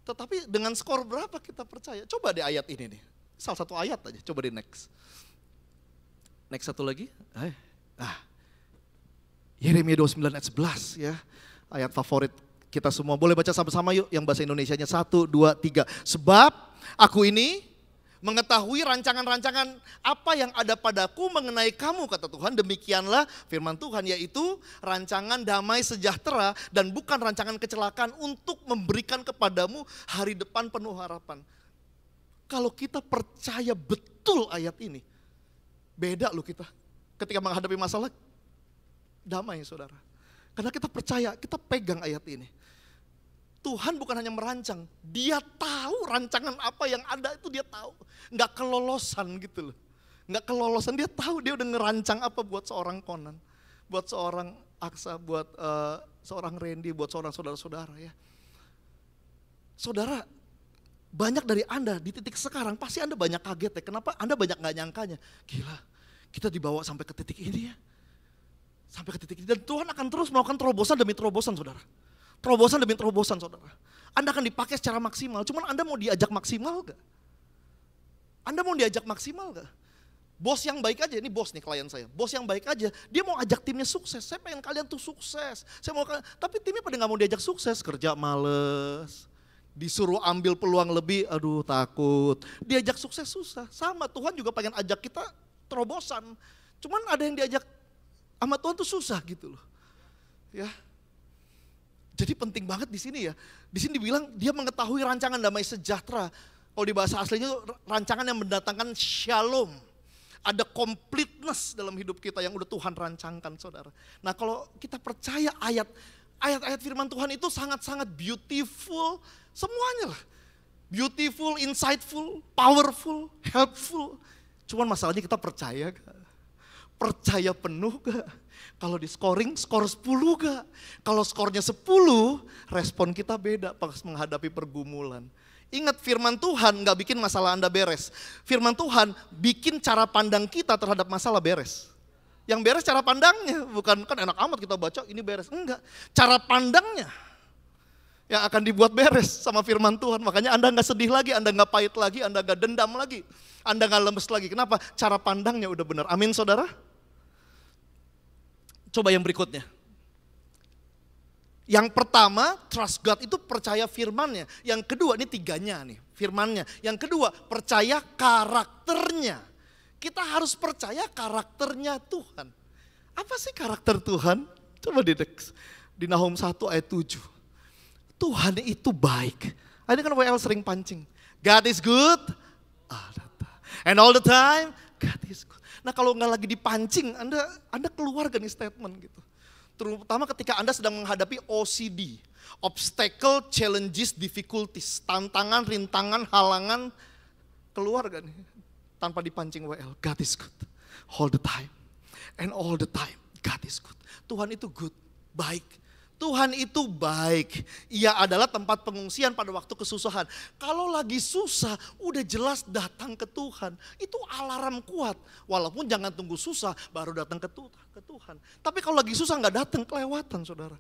tetapi dengan skor berapa kita percaya. Coba deh ayat ini nih. Salah satu ayat aja, coba di next. Next satu lagi. Yeremia 29 ayat 11 ya. Ayat favorit kita semua. Boleh baca sama-sama yuk yang bahasa Indonesianya 1, 2, 3. Sebab aku ini mengetahui rancangan-rancangan apa yang ada padaku mengenai kamu, kata Tuhan. Demikianlah firman Tuhan, yaitu rancangan damai sejahtera dan bukan rancangan kecelakaan untuk memberikan kepadamu hari depan penuh harapan. Kalau kita percaya betul ayat ini, beda loh kita ketika menghadapi masalah, damai saudara. Karena kita percaya, kita pegang ayat ini. Tuhan bukan hanya merancang, dia tahu rancangan apa yang ada itu dia tahu. Nggak kelolosan gitu loh. Nggak kelolosan, dia tahu dia udah ngerancang apa buat seorang Conan. Buat seorang Aksa, buat seorang Randy, buat seorang saudara-saudara ya. Saudara, banyak dari Anda di titik sekarang pasti Anda banyak kaget ya. Kenapa Anda banyak nggak nyangkanya? Gila, kita dibawa sampai ke titik ini ya. Sampai ke titik ini. Dan Tuhan akan terus melakukan terobosan demi terobosan saudara. Terobosan demi terobosan saudara. Anda akan dipakai secara maksimal, cuman Anda mau diajak maksimal gak? Anda mau diajak maksimal gak? Bos yang baik aja, ini bos nih klien saya. Bos yang baik aja, dia mau ajak timnya sukses. Saya pengen kalian tuh sukses. Tapi timnya pada gak mau diajak sukses, kerja males. Disuruh ambil peluang lebih, aduh takut. Diajak sukses susah. Sama Tuhan juga pengen ajak kita terobosan. Cuman ada yang diajak sama Tuhan tuh susah gitu loh. Ya. Jadi penting banget di sini ya. Di sini dibilang dia mengetahui rancangan damai sejahtera. Kalau di bahasa aslinya rancangan yang mendatangkan shalom. Ada completeness dalam hidup kita yang udah Tuhan rancangkan saudara. Nah kalau kita percaya ayat-ayat firman Tuhan itu sangat-sangat beautiful. Semuanya lah. Beautiful, insightful, powerful, helpful. Cuman masalahnya kita percaya gak? Percaya penuh gak? Kalau di scoring, skor 10 gak? Kalau skornya 10, respon kita beda pas menghadapi pergumulan. Ingat firman Tuhan gak bikin masalah Anda beres. Firman Tuhan bikin cara pandang kita terhadap masalah beres. Yang beres cara pandangnya, bukan kan enak amat kita baca ini beres. Enggak, cara pandangnya yang akan dibuat beres sama firman Tuhan. Makanya Anda gak sedih lagi, Anda gak pahit lagi, Anda gak dendam lagi. Anda gak lemes lagi. Kenapa? Cara pandangnya udah benar. Amin saudara. Coba yang berikutnya. Yang pertama, trust God itu percaya firman-Nya. Yang kedua, ini tiganya nih, firman-Nya. Yang kedua, percaya karakternya. Kita harus percaya karakternya Tuhan. Apa sih karakter Tuhan? Coba di Nahum 1 ayat 7. Tuhan itu baik. Ini kan WL sering pancing. God is good. And all the time, God is good. Nah kalau nggak lagi dipancing, Anda keluar gak nih statement gitu. Terutama ketika Anda sedang menghadapi OCD, obstacle, challenges, difficulties, tantangan, rintangan, halangan, keluar gak nih tanpa dipancing WL. God is good, all the time, and all the time, God is good. Tuhan itu good, baik. Tuhan itu baik, ia adalah tempat pengungsian pada waktu kesusahan. Kalau lagi susah, udah jelas datang ke Tuhan. Itu alarm kuat, walaupun jangan tunggu susah baru datang ke Tuhan. Tapi kalau lagi susah gak datang, kelewatan saudara.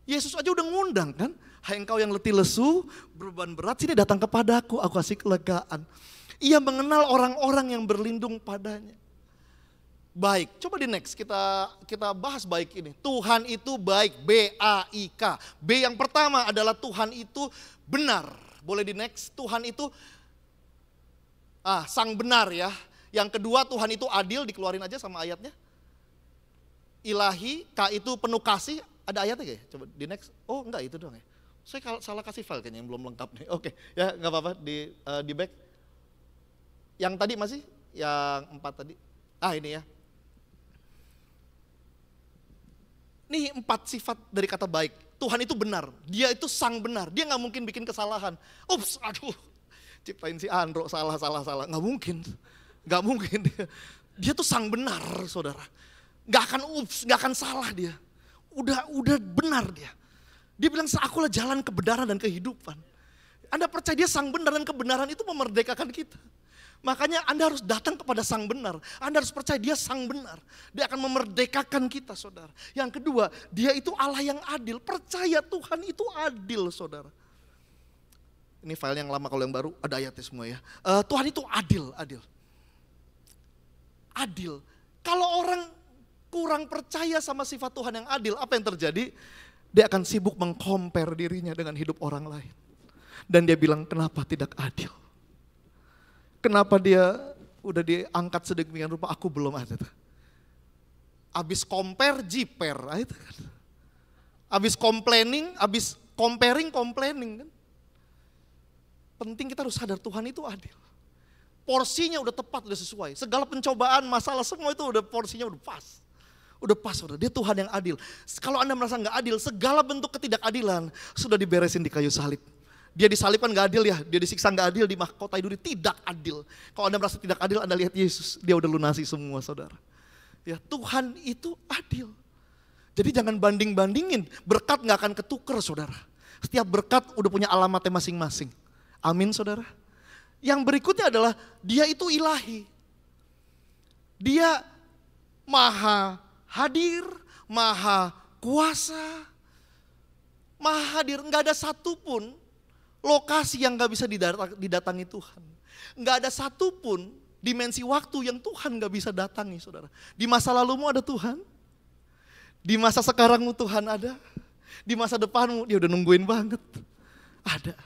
Yesus aja udah ngundang kan, hai engkau yang letih lesu, beban berat, sini datang kepadaku, aku kasih kelegaan. Ia mengenal orang-orang yang berlindung padanya. baik. Coba di next kita bahas baik ini. Tuhan itu baik, B-A-I-K. B yang pertama adalah Tuhan itu benar. Boleh di next, Tuhan itu sang benar ya. Yang kedua Tuhan itu adil, dikeluarin aja sama ayatnya. Ilahi, K itu penuh kasih, ada ayatnya gak? Coba di next. Oh enggak, itu doang ya. Saya salah kasih file kayaknya yang belum lengkap nih. Oke, ya nggak apa-apa di back. Yang tadi masih, yang 4 tadi. Ini ya. Nih 4 sifat dari kata baik. Tuhan itu benar, dia itu sang benar. Dia nggak mungkin bikin kesalahan. Ups, aduh, ciptain si Andro salah. Nggak mungkin. Dia tuh sang benar, saudara. Nggak akan salah dia. Udah benar dia. Dia bilang, akulah jalan kebenaran dan kehidupan. Anda percaya dia sang benar dan kebenaran itu memerdekakan kita. Makanya Anda harus datang kepada sang benar. Anda harus percaya dia sang benar. Dia akan memerdekakan kita, saudara. Yang kedua, dia itu Allah yang adil. Percaya Tuhan itu adil, saudara. Ini file yang lama, kalau yang baru ada ayatnya semua ya. Tuhan itu adil. Adil. Kalau orang kurang percaya sama sifat Tuhan yang adil, apa yang terjadi? Dia akan sibuk mengcompare dirinya dengan hidup orang lain. Dan dia bilang, kenapa tidak adil? Kenapa dia udah diangkat sedemikian rupa, aku belum ada. Abis compare, jiper. Abis complaining, abis comparing kan. Penting kita harus sadar Tuhan itu adil. Porsinya udah tepat, udah sesuai. Segala pencobaan, masalah, semua itu udah porsinya udah pas. Udah pas, saudara. Dia Tuhan yang adil. Kalau Anda merasa nggak adil, segala bentuk ketidakadilan sudah diberesin di kayu salib. Dia disalibkan nggak adil ya, dia disiksa nggak adil, di mahkota duri tidak adil. Kalau Anda merasa tidak adil, Anda lihat Yesus, dia udah lunasi semua, saudara. Ya, Tuhan itu adil. Jadi jangan banding-bandingin, berkat nggak akan ketuker, saudara. Setiap berkat udah punya alamatnya masing-masing. Amin, saudara. Yang berikutnya adalah dia itu ilahi. Dia maha hadir, maha kuasa, maha hadir. Nggak ada satupun lokasi yang gak bisa didatangi Tuhan. Gak ada satupun dimensi waktu yang Tuhan gak bisa datangi, saudara. Di masa lalumu ada Tuhan. Di masa sekarangmu Tuhan ada. Di masa depanmu dia udah nungguin banget. Ada.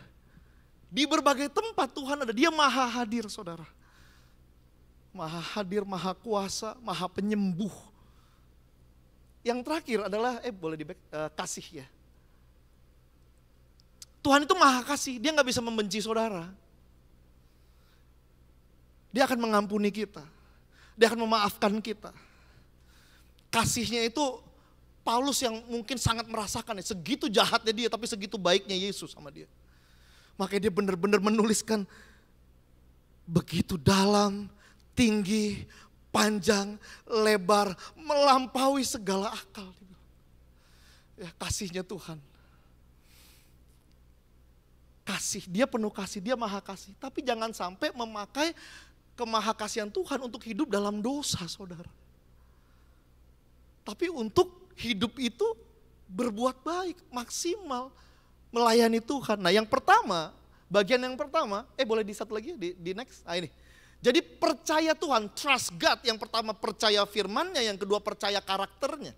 Di berbagai tempat Tuhan ada. Dia maha hadir, saudara. Maha hadir, maha kuasa, maha penyembuh. Yang terakhir adalah, boleh di kasih ya. Tuhan itu maha kasih, dia gak bisa membenci saudara. Dia akan mengampuni kita. Dia akan memaafkan kita. Kasihnya itu Paulus yang mungkin sangat merasakan ya, segitu jahatnya dia tapi segitu baiknya Yesus sama dia. Makanya dia benar-benar menuliskan begitu dalam, tinggi, panjang, lebar, melampaui segala akal. Ya, kasihnya Tuhan. Kasih, dia penuh kasih, dia maha kasih. Tapi jangan sampai memakai kemahakasihan Tuhan untuk hidup dalam dosa, saudara. Tapi untuk hidup itu berbuat baik, maksimal, melayani Tuhan. Nah yang pertama, bagian yang pertama, boleh di satu lagi di next, ini. Jadi percaya Tuhan, trust God. Yang pertama percaya firman-Nya, yang kedua percaya karakternya.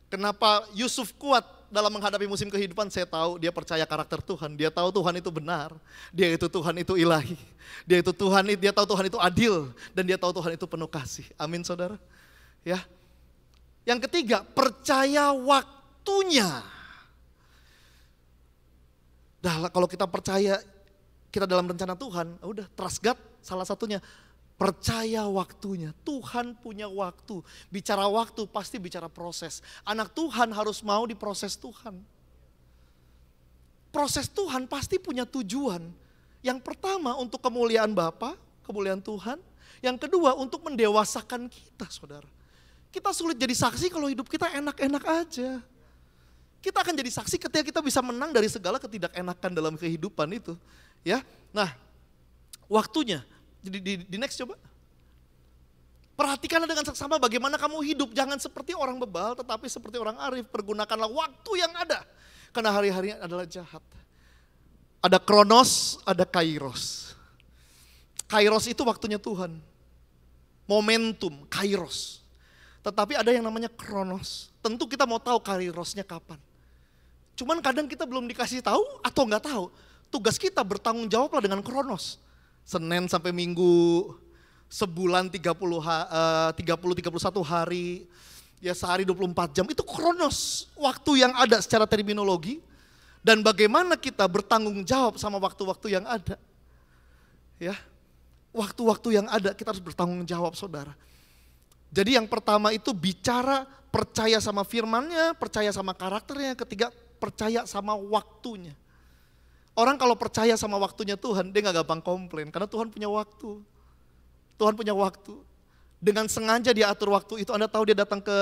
Kenapa Yusuf kuat dalam menghadapi musim kehidupan? Saya tahu dia percaya karakter Tuhan. Dia tahu Tuhan itu benar. Dia itu Tuhan itu ilahi. Dia tahu Tuhan itu adil. Dan dia tahu Tuhan itu penuh kasih. Amin, saudara. Ya. Yang ketiga, percaya waktunya. Kalau kita percaya kita dalam rencana Tuhan, udah trust God salah satunya. Percaya waktunya, Tuhan punya waktu. Bicara waktu pasti bicara proses. Anak Tuhan harus mau diproses Tuhan. Proses Tuhan pasti punya tujuan. Yang pertama untuk kemuliaan Bapa, kemuliaan Tuhan. Yang kedua untuk mendewasakan kita, saudara. Kita sulit jadi saksi kalau hidup kita enak-enak aja. Kita akan jadi saksi ketika kita bisa menang dari segala ketidakenakan dalam kehidupan itu. Ya, nah waktunya. Di next coba. Perhatikanlah dengan seksama bagaimana kamu hidup. Jangan seperti orang bebal tetapi seperti orang arif. Pergunakanlah waktu yang ada. Karena hari-harinya adalah jahat. Ada kronos, ada kairos. Kairos itu waktunya Tuhan. Momentum, kairos. Tetapi ada yang namanya kronos. Tentu kita mau tahu kairosnya kapan. Cuman kadang kita belum dikasih tahu atau nggak tahu. Tugas kita bertanggung jawablah dengan kronos. Senin sampai Minggu, sebulan 31 hari, ya sehari 24 jam. Itu kronos, waktu yang ada secara terminologi. Dan bagaimana kita bertanggung jawab sama waktu-waktu yang ada. Ya, waktu-waktu yang ada kita harus bertanggung jawab, saudara. Jadi yang pertama itu bicara, percaya sama firman-Nya, percaya sama karakternya. Ketiga, percaya sama waktunya. Orang kalau percaya sama waktunya Tuhan, dia gak gampang komplain. Karena Tuhan punya waktu. Tuhan punya waktu. Dengan sengaja dia atur waktu itu. Anda tahu dia datang ke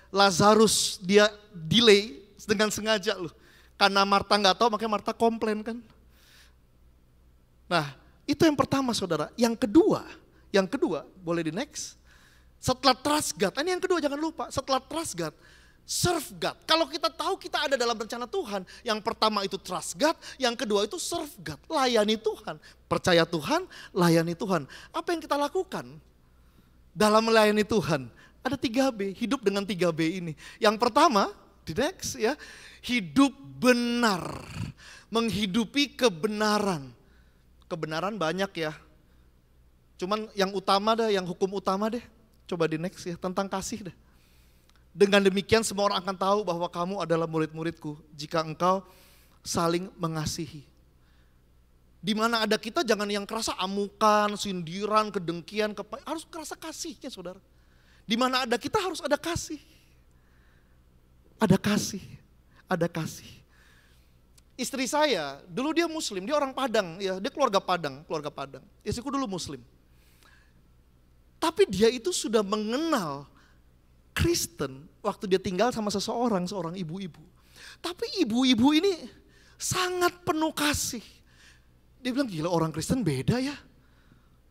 Lazarus, dia delay dengan sengaja loh. Karena Marta gak tahu, makanya Marta komplain kan. Nah, itu yang pertama saudara. Yang kedua, boleh di next. Setelah trust God, ini yang kedua jangan lupa. Setelah trust God, serve God. Kalau kita tahu kita ada dalam rencana Tuhan, yang pertama itu trust God, yang kedua itu serve God, layani Tuhan. Percaya Tuhan, layani Tuhan. Apa yang kita lakukan dalam melayani Tuhan? Ada 3B, hidup dengan 3B ini. Yang pertama, di next ya, hidup benar, menghidupi kebenaran. Kebenaran banyak ya, cuman yang utama deh, yang hukum utama deh. Coba di next ya, tentang kasih deh. Dengan demikian semua orang akan tahu bahwa kamu adalah murid-muridku jika engkau saling mengasihi. Di mana ada kita jangan yang kerasa amukan, sindiran, kedengkian, harus kerasa kasihnya saudara. Di mana ada kita harus ada kasih. Ada kasih, ada kasih. Istri saya, dulu dia muslim, dia orang Padang, ya dia keluarga Padang. Istriku dulu muslim. Tapi dia itu sudah mengenal Kristen waktu dia tinggal sama seorang ibu-ibu. Tapi ibu-ibu ini sangat penuh kasih. Dia bilang gila orang Kristen beda ya.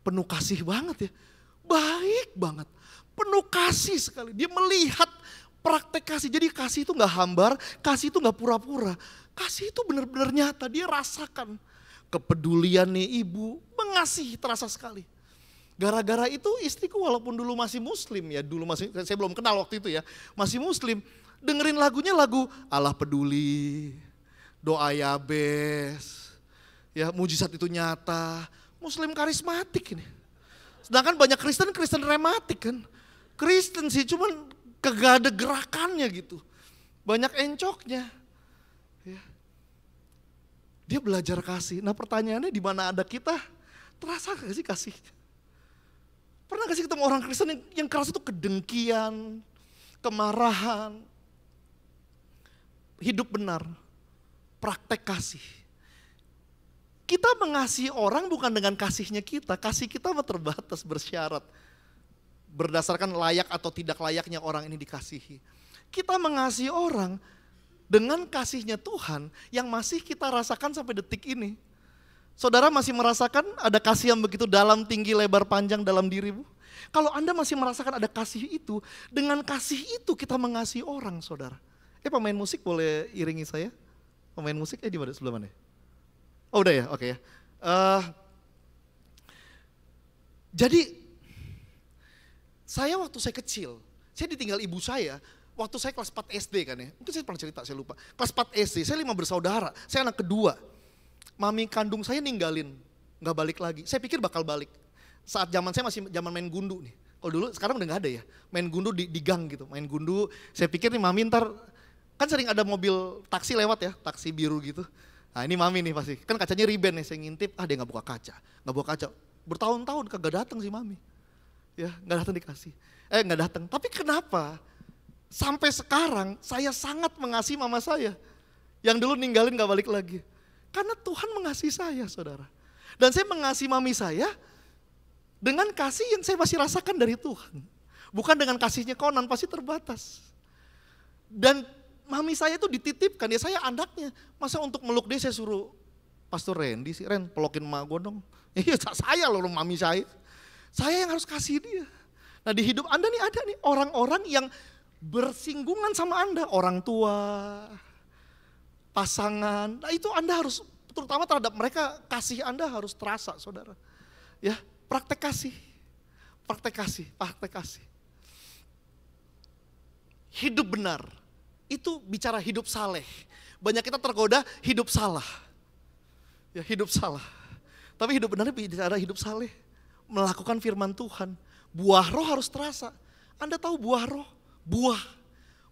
Penuh kasih banget ya. Baik banget. Penuh kasih sekali. Dia melihat praktek kasih. Jadi kasih itu gak hambar, kasih itu gak pura-pura. Kasih itu benar-benar nyata. Dia rasakan kepedulian nih ibu. Mengasihi terasa sekali. Gara-gara itu istriku walaupun dulu masih muslim ya, saya belum kenal waktu itu ya, masih muslim, dengerin lagunya lagu Allah peduli, doa Yabes, ya mujizat itu nyata, muslim karismatik ini. Sedangkan banyak Kristen rematik kan, Kristen sih cuman kagak ada gerakannya gitu, banyak encoknya. Ya. Dia belajar kasih, nah pertanyaannya di mana ada kita, terasa gak sih kasih? Pernah gak sih ketemu orang Kristen yang keras itu kedengkian, kemarahan, hidup benar, praktek kasih. Kita mengasihi orang bukan dengan kasihnya kita, kasih kita terbatas bersyarat. Berdasarkan layak atau tidak layaknya orang ini dikasihi. Kita mengasihi orang dengan kasihnya Tuhan yang masih kita rasakan sampai detik ini. Saudara masih merasakan ada kasih yang begitu dalam, tinggi, lebar, panjang dalam dirimu? Kalau Anda masih merasakan ada kasih itu, dengan kasih itu kita mengasihi orang saudara. Pemain musik boleh iringi saya? Pemain musik di mana sebelah mana? Oh udah ya, oke ya. Jadi saya waktu saya kecil, saya ditinggal ibu saya, waktu saya kelas 4 SD kan ya. Mungkin saya pernah cerita, saya lupa. Kelas 4 SD, saya 5 bersaudara, saya anak kedua. Mami kandung saya ninggalin, gak balik lagi. Saya pikir bakal balik. Saat zaman saya masih zaman main gundu nih. Kalau dulu sekarang udah gak ada ya. Main gundu di gang gitu, main gundu. Saya pikir nih mami ntar, kan sering ada mobil taksi lewat ya, taksi biru gitu. Nah ini mami nih pasti, kan kacanya riben nih, saya ngintip, dia gak buka kaca. Gak buka kaca, bertahun-tahun kagak datang sih mami. Ya gak datang dikasih, gak datang. Tapi kenapa? Sampai sekarang saya sangat mengasihi mama saya. Yang dulu ninggalin gak balik lagi. Karena Tuhan mengasihi saya saudara. Dan saya mengasihi mami saya dengan kasih yang saya masih rasakan dari Tuhan. Bukan dengan kasihnya Conan, pasti terbatas. Dan mami saya itu dititipkan, ya saya anaknya. Masa untuk meluk dia saya suruh Pastor Randy sih, Ren pelokin emak gue dong. Iya saya loh mami saya. Saya yang harus kasih dia. Nah di hidup Anda nih ada nih orang-orang yang bersinggungan sama Anda. Orang tua, pasangan, nah itu Anda harus, terutama terhadap mereka, kasih Anda harus terasa saudara. Ya, praktek kasih. hidup benar, itu bicara hidup saleh. Banyak kita tergoda hidup salah. Ya, hidup salah. Tapi hidup benar bicara hidup saleh. Melakukan firman Tuhan. Buah roh harus terasa. Anda tahu buah roh? Buah.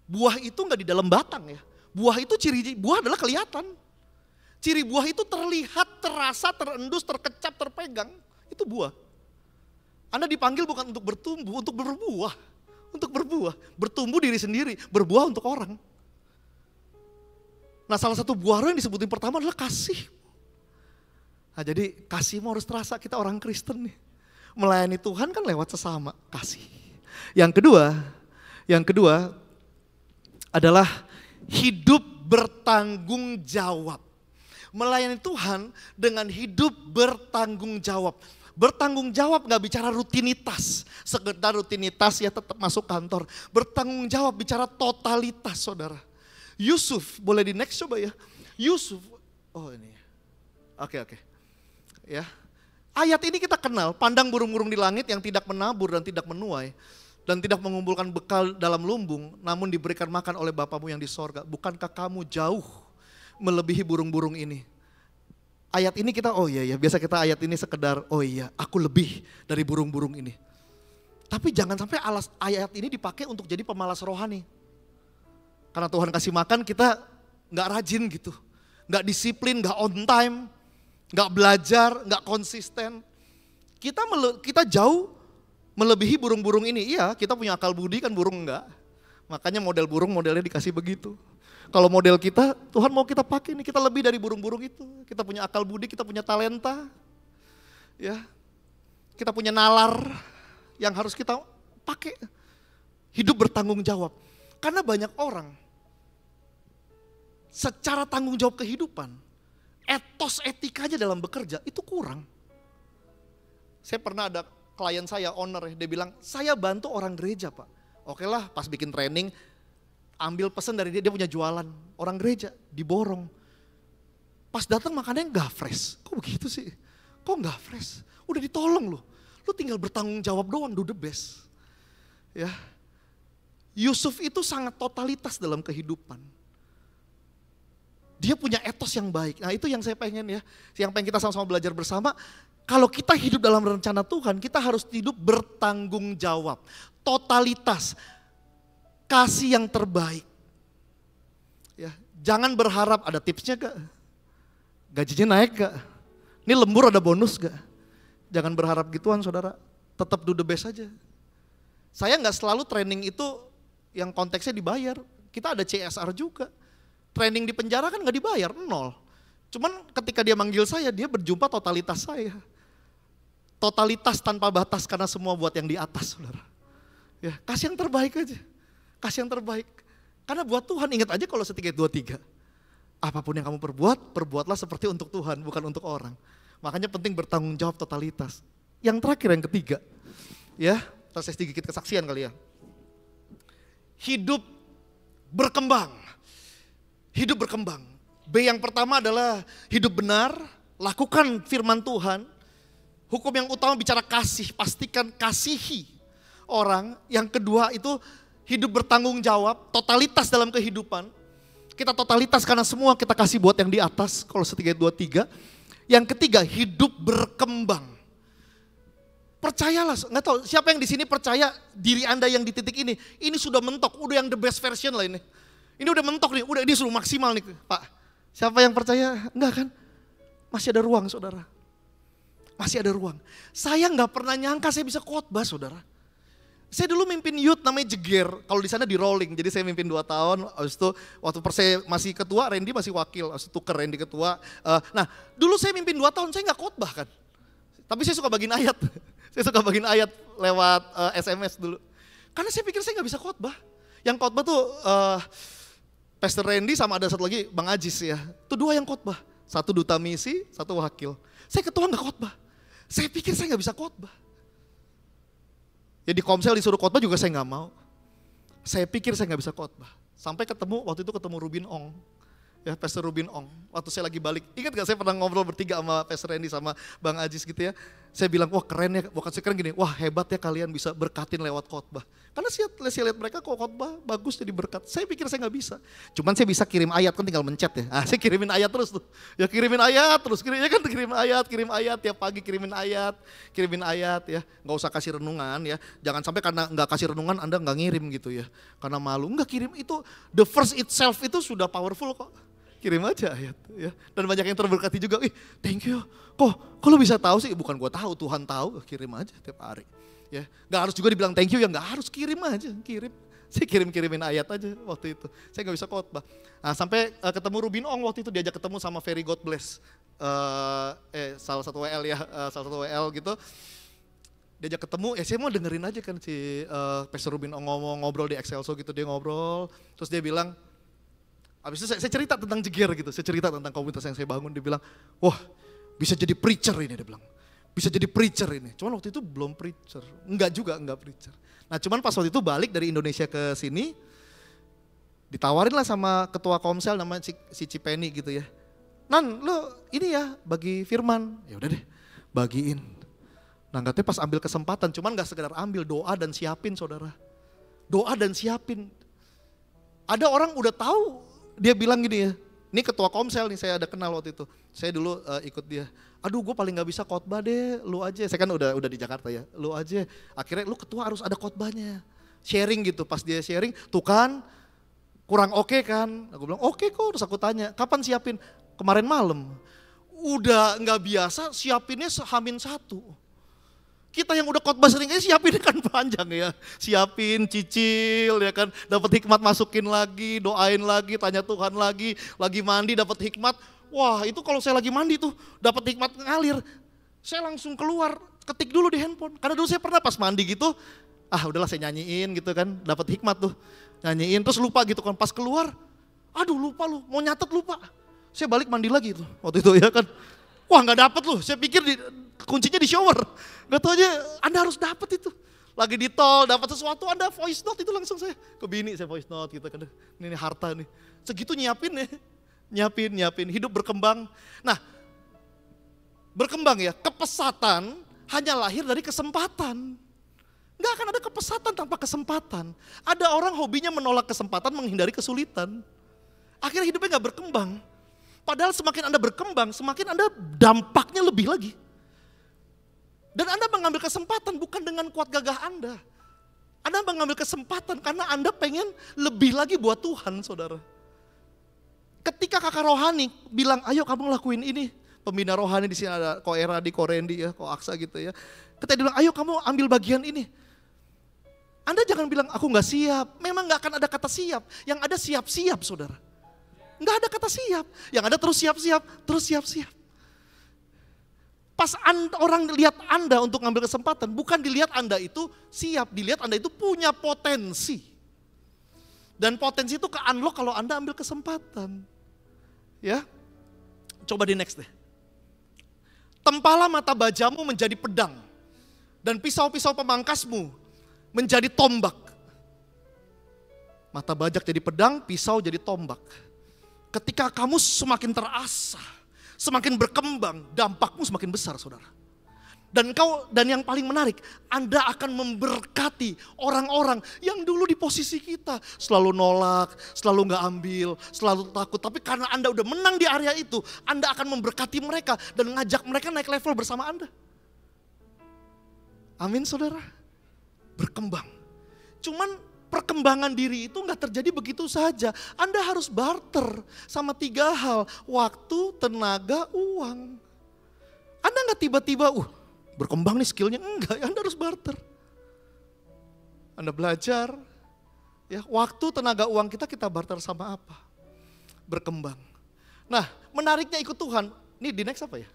Buah itu nggak di dalam batang ya. Buah itu buah adalah kelihatan. Ciri buah itu terlihat, terasa, terendus, terkecap, terpegang. Itu buah. Anda dipanggil bukan untuk bertumbuh, untuk berbuah. Untuk berbuah. Bertumbuh diri sendiri, berbuah untuk orang. Nah, salah satu buah roh yang disebutin pertama adalah kasih. Nah, jadi kasihmu harus terasa, kita orang Kristen nih. Melayani Tuhan kan lewat sesama, kasih. Yang kedua adalah hidup bertanggung jawab. Melayani Tuhan dengan hidup bertanggung jawab. Bertanggung jawab gak bicara rutinitas, sekedar rutinitas ya tetap masuk kantor. Bertanggung jawab bicara totalitas saudara. Yusuf, boleh di next coba ya. Yusuf, oh ini oke. Ya, ayat ini kita kenal, pandang burung-burung di langit yang tidak menabur dan tidak menuai. Dan tidak mengumpulkan bekal dalam lumbung, namun diberikan makan oleh Bapamu yang di sorga. Bukankah kamu jauh melebihi burung-burung ini? Ayat ini kita, oh iya, biasa kita ayat ini sekedar, oh iya, aku lebih dari burung-burung ini. Tapi jangan sampai ayat ini dipakai untuk jadi pemalas rohani. Karena Tuhan kasih makan kita gak rajin gitu. Gak disiplin, gak on time, gak belajar, gak konsisten. Kita jauh melebihi burung-burung ini. Iya, kita punya akal budi kan, burung enggak. Makanya model burung modelnya dikasih begitu. Kalau model kita, Tuhan mau kita pakai nih, kita lebih dari burung-burung itu. Kita punya akal budi, kita punya talenta. Ya. Kita punya nalar yang harus kita pakai. Hidup bertanggung jawab. Karena banyak orang secara tanggung jawab kehidupan, etos etikanya dalam bekerja itu kurang. Saya pernah ada klien saya, owner ya, dia bilang, saya bantu orang gereja Pak. Oke lah, pas bikin training, ambil pesan dari dia punya jualan. Orang gereja, diborong. Pas datang makannya gak fresh. Kok begitu sih? Kok gak fresh? Udah ditolong loh. Lu tinggal bertanggung jawab doang, do the best. Ya. Yusuf itu sangat totalitas dalam kehidupan. Dia punya etos yang baik. Nah itu yang saya pengen ya. Yang pengen kita sama-sama belajar bersama. Kalau kita hidup dalam rencana Tuhan, kita harus hidup bertanggung jawab. Totalitas. Kasih yang terbaik. Ya, jangan berharap ada tipsnya gak? Gajinya naik gak? Ini lembur ada bonus gak? Jangan berharap gituan saudara. Tetap do the best aja. Saya gak selalu training itu yang konteksnya dibayar. Kita ada CSR juga. Training di penjara kan gak dibayar, 0. Cuman ketika dia manggil saya, dia berjumpa totalitas saya. Totalitas tanpa batas karena semua buat yang di atas, saudara. Ya, kasih yang terbaik aja. Kasih yang terbaik. Karena buat Tuhan, ingat aja kalau 1:3. Apapun yang kamu perbuat, perbuatlah seperti untuk Tuhan, bukan untuk orang. Makanya penting bertanggung jawab totalitas. Yang terakhir, yang ketiga. Ya, saya sedikit kesaksian kali ya. Hidup berkembang. Hidup berkembang. B yang pertama adalah hidup benar, lakukan firman Tuhan. Hukum yang utama bicara kasih, pastikan kasihi orang. Yang kedua itu hidup bertanggung jawab, totalitas dalam kehidupan. Kita totalitas karena semua kita kasih buat yang di atas, kalau 1:3. Yang ketiga, hidup berkembang. Percayalah, nggak tahu siapa yang di sini percaya diri Anda yang di titik ini sudah mentok, udah yang the best version lah ini. Ini udah mentok nih, udah ini suruh maksimal nih Pak. Siapa yang percaya? Enggak kan? Masih ada ruang saudara. Masih ada ruang. Saya nggak pernah nyangka saya bisa khotbah saudara. Saya dulu mimpin youth namanya Jeger, kalau di sana di rolling. Jadi saya mimpin 2 tahun, habis itu waktu saya masih ketua, Randy masih wakil, habis itu tuker Randy ketua. Nah dulu saya mimpin 2 tahun, saya nggak khotbah kan. Tapi saya suka bagiin ayat. Saya suka bagiin ayat lewat SMS dulu. Karena saya pikir saya nggak bisa khotbah. Yang khotbah tuh Pastor Randy sama ada satu lagi Bang Ajis ya. Itu 2 yang khotbah. 1 duta misi, 1 wakil. Saya ketua nggak khotbah. Saya pikir saya nggak bisa khotbah. Ya di Komsel disuruh khotbah juga saya nggak mau. Saya pikir saya nggak bisa khotbah. Sampai waktu itu ketemu Rubin Ong. Ya Pastor Rubin Ong. Waktu saya lagi balik, ingat gak saya pernah ngobrol bertiga sama Pastor Randy sama Bang Ajis gitu ya. Saya bilang, wah keren ya, bukan keren gini, wah hebat ya kalian bisa berkatin lewat khotbah. Karena saya lihat mereka kok khotbah bagus jadi berkat. Saya pikir saya nggak bisa. Cuman saya bisa kirim ayat, kan tinggal mencet ya. Saya kirimin ayat terus tuh. Ya kirimin ayat terus, kirim ayat, tiap pagi kirimin ayat ya. Nggak usah kasih renungan ya. Jangan sampai karena nggak kasih renungan Anda nggak ngirim gitu ya. Karena malu, nggak kirim itu, the verse itself itu sudah powerful kok. Kirim aja ayat ya. Dan banyak yang terberkati juga, thank you. Kok lu bisa tahu sih? Bukan gua tahu, Tuhan tahu, kirim aja tiap hari. Ya, nggak harus juga dibilang thank you ya, nggak harus, kirim aja, kirim. Saya kirimin ayat aja waktu itu. Saya nggak bisa khotbah. Nah, sampai ketemu Rubin Ong waktu itu, diajak ketemu sama Very God Bless. Salah satu WL gitu. Diajak ketemu, saya mau dengerin aja kan si Pastor Rubin Ong ngobrol di Excelso gitu, dia ngobrol. Terus dia bilang, habis itu saya cerita tentang Jeger gitu, saya cerita tentang komunitas yang saya bangun. Dia bilang, wah bisa jadi preacher ini, dia bilang. Bisa jadi preacher ini. Cuman waktu itu belum preacher. Enggak preacher. Nah cuman pas waktu itu balik dari Indonesia ke sini, ditawarin lah sama ketua komsel namanya si Cipeni gitu ya. Nan lo ini ya bagi firman. Ya udah deh bagiin. Nah katanya pas ambil kesempatan, cuman gak sekedar ambil, doa dan siapin saudara. Doa dan siapin. Ada orang udah tahu, dia bilang gini ya, ini ketua komsel nih, saya ada kenal waktu itu. Saya dulu ikut dia. Aduh gue paling gak bisa khotbah deh, lu aja. Saya kan udah di Jakarta ya, lu aja. Akhirnya lu ketua harus ada khotbahnya. Sharing gitu, pas dia sharing, tuh kan kurang oke kan. Aku bilang oke kok, terus aku tanya, kapan siapin? Kemarin malam. Udah gak biasa siapinnya H-1. Kita yang udah khotbah sering siapinnya kan panjang ya. Siapin, cicil ya kan, dapat hikmat masukin lagi, doain lagi, tanya Tuhan lagi mandi dapat hikmat. Wah itu kalau saya lagi mandi tuh dapat hikmat ngalir, saya langsung keluar ketik dulu di handphone. Karena dulu saya pernah pas mandi gitu, udahlah saya nyanyiin gitu kan, dapat hikmat tuh, nyanyiin terus lupa gitu kan, pas keluar, aduh lupa lu, mau nyatet lupa. Saya balik mandi lagi tuh waktu itu ya kan, wah nggak dapet loh, saya pikir kuncinya di shower, nggak tahu aja Anda harus dapet itu. Lagi di tol dapat sesuatu Anda voice note itu langsung saya ke bini, saya voice note gitu kan, ini harta nih, segitu nyiapin ya. Nyiapin, hidup berkembang. Nah, berkembang ya, kepesatan hanya lahir dari kesempatan. Nggak akan ada kepesatan tanpa kesempatan. Ada orang hobinya menolak kesempatan, menghindari kesulitan. Akhirnya hidupnya nggak berkembang. Padahal semakin Anda berkembang, semakin Anda dampaknya lebih lagi. Dan Anda mengambil kesempatan bukan dengan kuat gagah Anda. Anda mengambil kesempatan karena Anda pengen lebih lagi buat Tuhan, saudara. Ketika kakak rohani bilang, ayo kamu lakuin ini. Pembina rohani di sini ada Ko Eradi, Ko Randy ya, Ko Aksa gitu ya. Ketika dia bilang, ayo kamu ambil bagian ini. Anda jangan bilang, aku gak siap. Memang gak akan ada kata siap. Yang ada siap-siap saudara. Gak ada kata siap. Yang ada terus siap-siap. Pas orang lihat Anda untuk ngambil kesempatan, bukan dilihat Anda itu siap, dilihat Anda itu punya potensi. Dan potensi itu ke-unlock kalau Anda ambil kesempatan. Ya, coba di next deh. Tempalah mata bajamu menjadi pedang, dan pisau-pisau pemangkasmu menjadi tombak. Mata bajak jadi pedang, pisau jadi tombak. Ketika kamu semakin terasah, semakin berkembang, dampakmu semakin besar saudara. Dan yang paling menarik, Anda akan memberkati orang-orang yang dulu di posisi kita. Selalu nolak, selalu gak ambil, selalu takut. Tapi karena Anda udah menang di area itu, Anda akan memberkati mereka dan ngajak mereka naik level bersama Anda. Amin saudara. Berkembang. Cuman perkembangan diri itu gak terjadi begitu saja. Anda harus barter sama 3 hal. Waktu, tenaga, uang. Anda gak tiba-tiba, berkembang nih skillnya, enggak, Anda harus barter. Anda belajar, ya waktu, tenaga, uang kita barter sama apa? Berkembang. Nah menariknya ikut Tuhan, ini di next apa ya?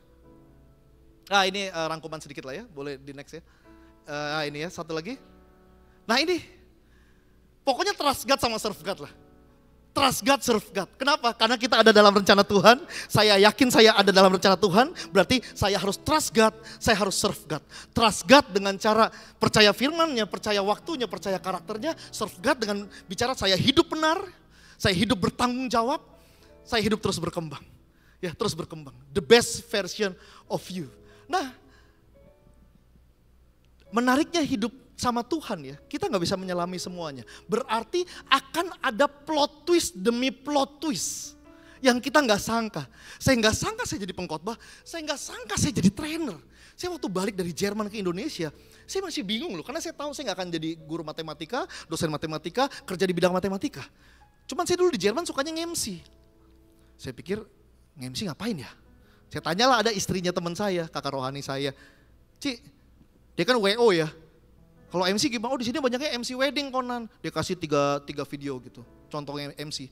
Ini rangkuman sedikit lah ya, boleh di next ya. Ini ya, satu lagi. Nah ini, pokoknya trust God sama serve God lah. Trust God, serve God. Kenapa? Karena kita ada dalam rencana Tuhan. Saya yakin saya ada dalam rencana Tuhan. Berarti saya harus trust God, saya harus serve God. Trust God dengan cara percaya firman-Nya, percaya waktunya, percaya karakternya. Serve God dengan bicara saya hidup benar, saya hidup bertanggung jawab, saya hidup terus berkembang. Ya, terus berkembang. The best version of you. Nah, Menariknya hidup sama Tuhan ya, kita gak bisa menyelami semuanya. Berarti akan ada plot twist demi plot twist yang kita gak sangka. Saya gak sangka saya jadi pengkhotbah, saya gak sangka saya jadi trainer. Saya waktu balik dari Jerman ke Indonesia, saya masih bingung loh, karena saya tahu saya gak akan jadi guru matematika, dosen matematika, kerja di bidang matematika. Cuman saya dulu di Jerman sukanya nge-MC. Saya pikir nge-MC ngapain ya? Saya tanyalah ada istrinya teman saya, kakak rohani saya. Ci, dia kan WO ya. Kalau MC gimana? Oh di sini banyaknya MC wedding konan. Dia kasih tiga video gitu. Contohnya MC.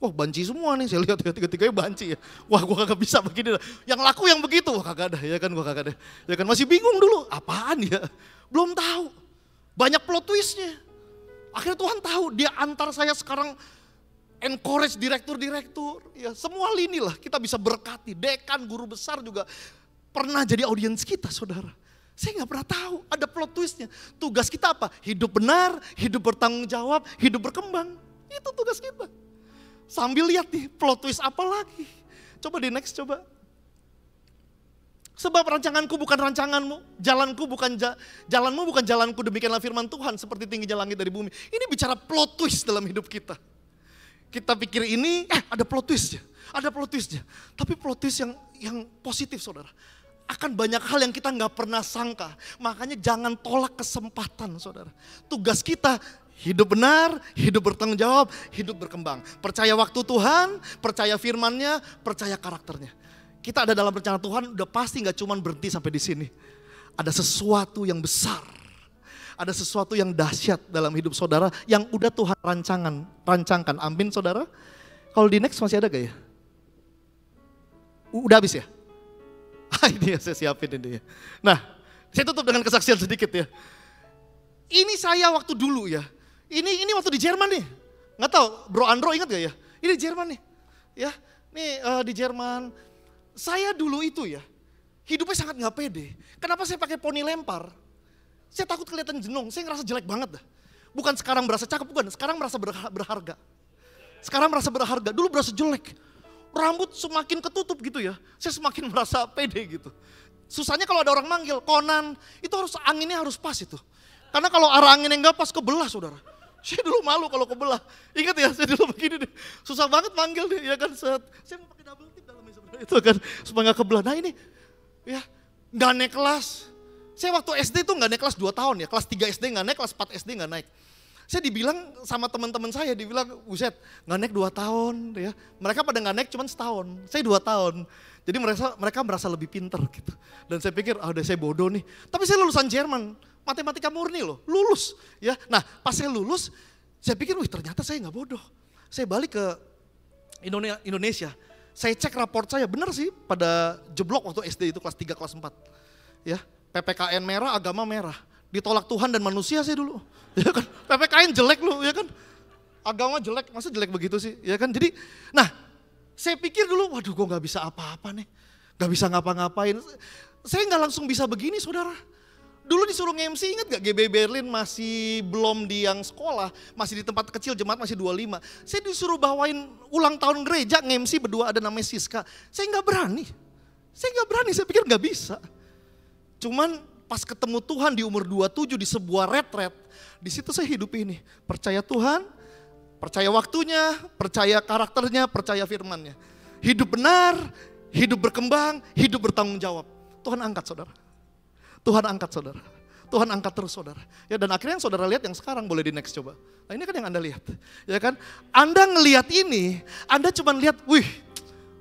Wah banci semua nih. Saya lihat tiga-tiganya banci ya. Wah gua kagak bisa begini. Yang laku yang begitu. Wah kagak ada ya kan, gua kagak ada. Ya kan masih bingung dulu. Apaan ya? Belum tahu. Banyak plot twistnya. Akhirnya Tuhan tahu. Dia antar saya sekarang encourage direktur-direktur. Ya semua lini lah kita bisa berkati. Dekan, guru besar juga pernah jadi audiens kita saudara. Saya gak pernah tahu ada plot twistnya. Tugas kita apa? Hidup benar, hidup bertanggung jawab, hidup berkembang. Itu tugas kita. Sambil lihat nih plot twist apa lagi. Coba di next coba. Sebab rancanganku bukan rancanganmu, jalanku bukan jalanmu bukan jalanku, demikianlah firman Tuhan seperti tingginya langit dari bumi. Ini bicara plot twist dalam hidup kita. Kita pikir ini, ada plot twistnya, ada plot twistnya. Tapi plot twist yang positif saudara. Akan banyak hal yang kita gak pernah sangka. Makanya jangan tolak kesempatan saudara. Tugas kita hidup benar, hidup bertanggung jawab, hidup berkembang. Percaya waktu Tuhan, percaya firman-Nya, percaya karakternya. Kita ada dalam rencana Tuhan udah pasti gak cuma berhenti sampai di sini. Ada sesuatu yang besar. Ada sesuatu yang dahsyat dalam hidup saudara yang udah Tuhan rancangkan. Amin saudara. Kalau di next masih ada gak ya? Udah habis ya? Ini yang saya siapin ini ya. Nah, saya tutup dengan kesaksian sedikit ya. Ini saya waktu dulu ya. Ini waktu di Jerman nih. Nggak tahu, Bro Andro ingat gak ya? Ini di Jerman nih. Ya, nih di Jerman. Saya dulu itu ya, hidupnya sangat nggak pede. Kenapa saya pakai poni lempar? Saya takut kelihatan jenong. Saya ngerasa jelek banget dah. Bukan sekarang merasa cakep, bukan. Sekarang merasa berharga. Sekarang merasa berharga. Dulu berasa jelek. Rambut semakin ketutup gitu ya, saya semakin merasa pede gitu. Susahnya kalau ada orang manggil, Konan, itu harus anginnya harus pas itu. Karena kalau arah angin yang gak pas kebelah saudara. Saya dulu malu kalau kebelah. Ingat ya, saya dulu begini deh. Susah banget manggil deh, ya kan. Saya mau pakai double tip dalamnya sebenarnya itu kan, supaya gak kebelah. Nah ini, ya gak naik kelas. Saya waktu SD tuh gak naik kelas 2 tahun ya, kelas 3 SD gak naik, kelas 4 SD gak naik. Saya dibilang sama teman-teman saya, dibilang, buset, gak naik 2 tahun ya. Mereka pada gak naik cuma setahun, saya 2 tahun. Jadi mereka merasa lebih pinter gitu. Dan saya pikir, udah saya bodoh nih. Tapi saya lulusan Jerman, matematika murni loh, lulus. Ya. Nah pas saya lulus, saya pikir, wih ternyata saya gak bodoh. Saya balik ke Indonesia, saya cek raport saya, benar sih pada jeblok waktu SD itu kelas 3, kelas 4. Ya, PPKN merah, agama merah. Ditolak Tuhan dan manusia saya dulu, ya kan, PPKN jelek loh, ya kan, agama jelek, masa jelek begitu sih, ya kan, jadi, nah, saya pikir dulu, waduh gue gak bisa apa-apa nih, gak bisa ngapa-ngapain, saya gak langsung bisa begini saudara, dulu disuruh nge-MC, ingat gak GB Berlin masih belum di yang sekolah, masih di tempat kecil, jemaat masih 25, saya disuruh bawain ulang tahun gereja, nge-MC berdua ada namanya Siska, saya gak berani, saya pikir gak bisa, cuman pas ketemu Tuhan di umur 27 di sebuah retret, di situ saya hidup ini. Percaya Tuhan, percaya waktunya, percaya karakternya, percaya firman-Nya. Hidup benar, hidup berkembang, hidup bertanggung jawab. Tuhan angkat saudara. Tuhan angkat saudara. Tuhan angkat terus saudara. Ya dan akhirnya yang saudara lihat yang sekarang, boleh di next coba. Nah ini kan yang Anda lihat. Ya kan? Anda ngelihat ini, Anda cuma lihat, wih,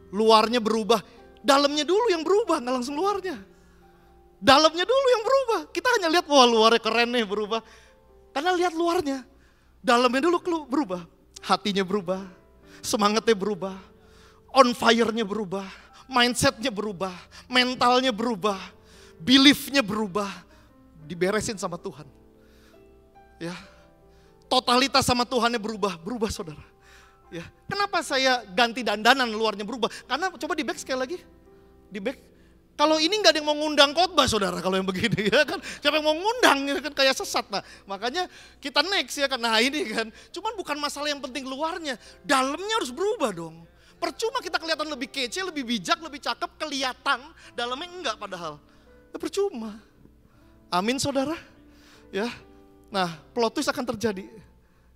luarnya berubah. Dalamnya dulu yang berubah, nggak langsung luarnya. Dalamnya dulu yang berubah. Kita hanya lihat, wah luarnya keren nih berubah. Karena lihat luarnya. Dalamnya dulu berubah. Hatinya berubah. Semangatnya berubah. On fire-nya berubah. Mindset-nya berubah. Mentalnya berubah. Belief-nya berubah. Diberesin sama Tuhan. Ya. Totalitas sama Tuhannya berubah. Berubah saudara. Ya. Kenapa saya ganti dandanan luarnya berubah? Karena coba di back sekali lagi. Di back. Kalau ini nggak ada yang mau ngundang khotbah saudara, kalau yang begini ya kan, siapa yang mau ngundang ya kan, kayak sesat. Nah makanya kita next ya kan, nah ini kan, cuman bukan masalah yang penting luarnya, dalamnya harus berubah dong. Percuma kita kelihatan lebih kece, lebih bijak, lebih cakep, kelihatan, dalamnya enggak padahal. Ya percuma. Amin saudara. Ya. Nah, plot twist akan terjadi.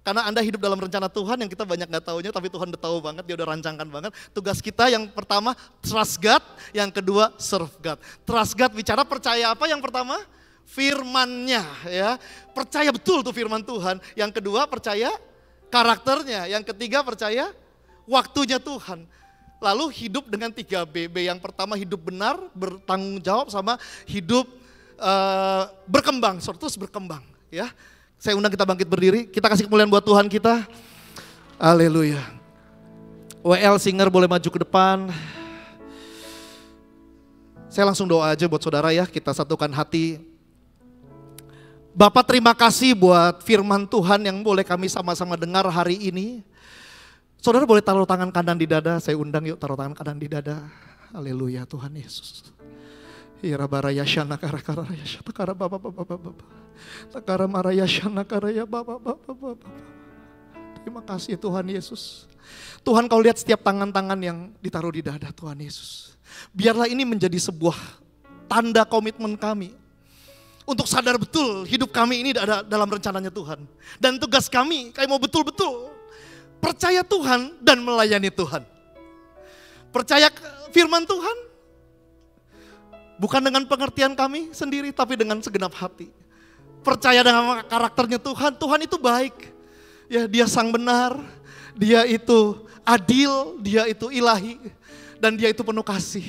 Karena Anda hidup dalam rencana Tuhan yang kita banyak gak taunya, tapi Tuhan udah tahu banget, dia udah rancangkan banget. Tugas kita yang pertama trust God, yang kedua serve God. Trust God bicara percaya apa yang pertama? Firman-Nya ya. Percaya betul tuh firman Tuhan. Yang kedua percaya karakternya. Yang ketiga percaya waktunya Tuhan. Lalu hidup dengan 3B. B yang pertama hidup benar, bertanggung jawab, sama hidup berkembang, terus berkembang ya. Saya undang kita bangkit berdiri, kita kasih kemuliaan buat Tuhan kita. Haleluya. WL Singer boleh maju ke depan. Saya langsung doa aja buat saudara ya, kita satukan hati. Bapak terima kasih buat firman Tuhan yang boleh kami sama-sama dengar hari ini. Saudara boleh taruh tangan kanan di dada, saya undang yuk taruh tangan kanan di dada. Haleluya Tuhan Yesus. Ira baraya shana kara kara ya kara baba baba baba. Takara maraya shana kara ya baba baba baba. Terima kasih Tuhan Yesus. Tuhan kau lihat setiap tangan-tangan yang ditaruh di dada Tuhan Yesus. Biarlah ini menjadi sebuah tanda komitmen kami. Untuk sadar betul hidup kami ini ada dalam rencananya Tuhan. Dan tugas kami mau betul-betul percaya Tuhan dan melayani Tuhan. Percaya firman Tuhan. Bukan dengan pengertian kami sendiri, tapi dengan segenap hati. Percaya dengan karakternya Tuhan, Tuhan itu baik. Ya, dia sang benar, dia itu adil, dia itu ilahi, dan dia itu penuh kasih.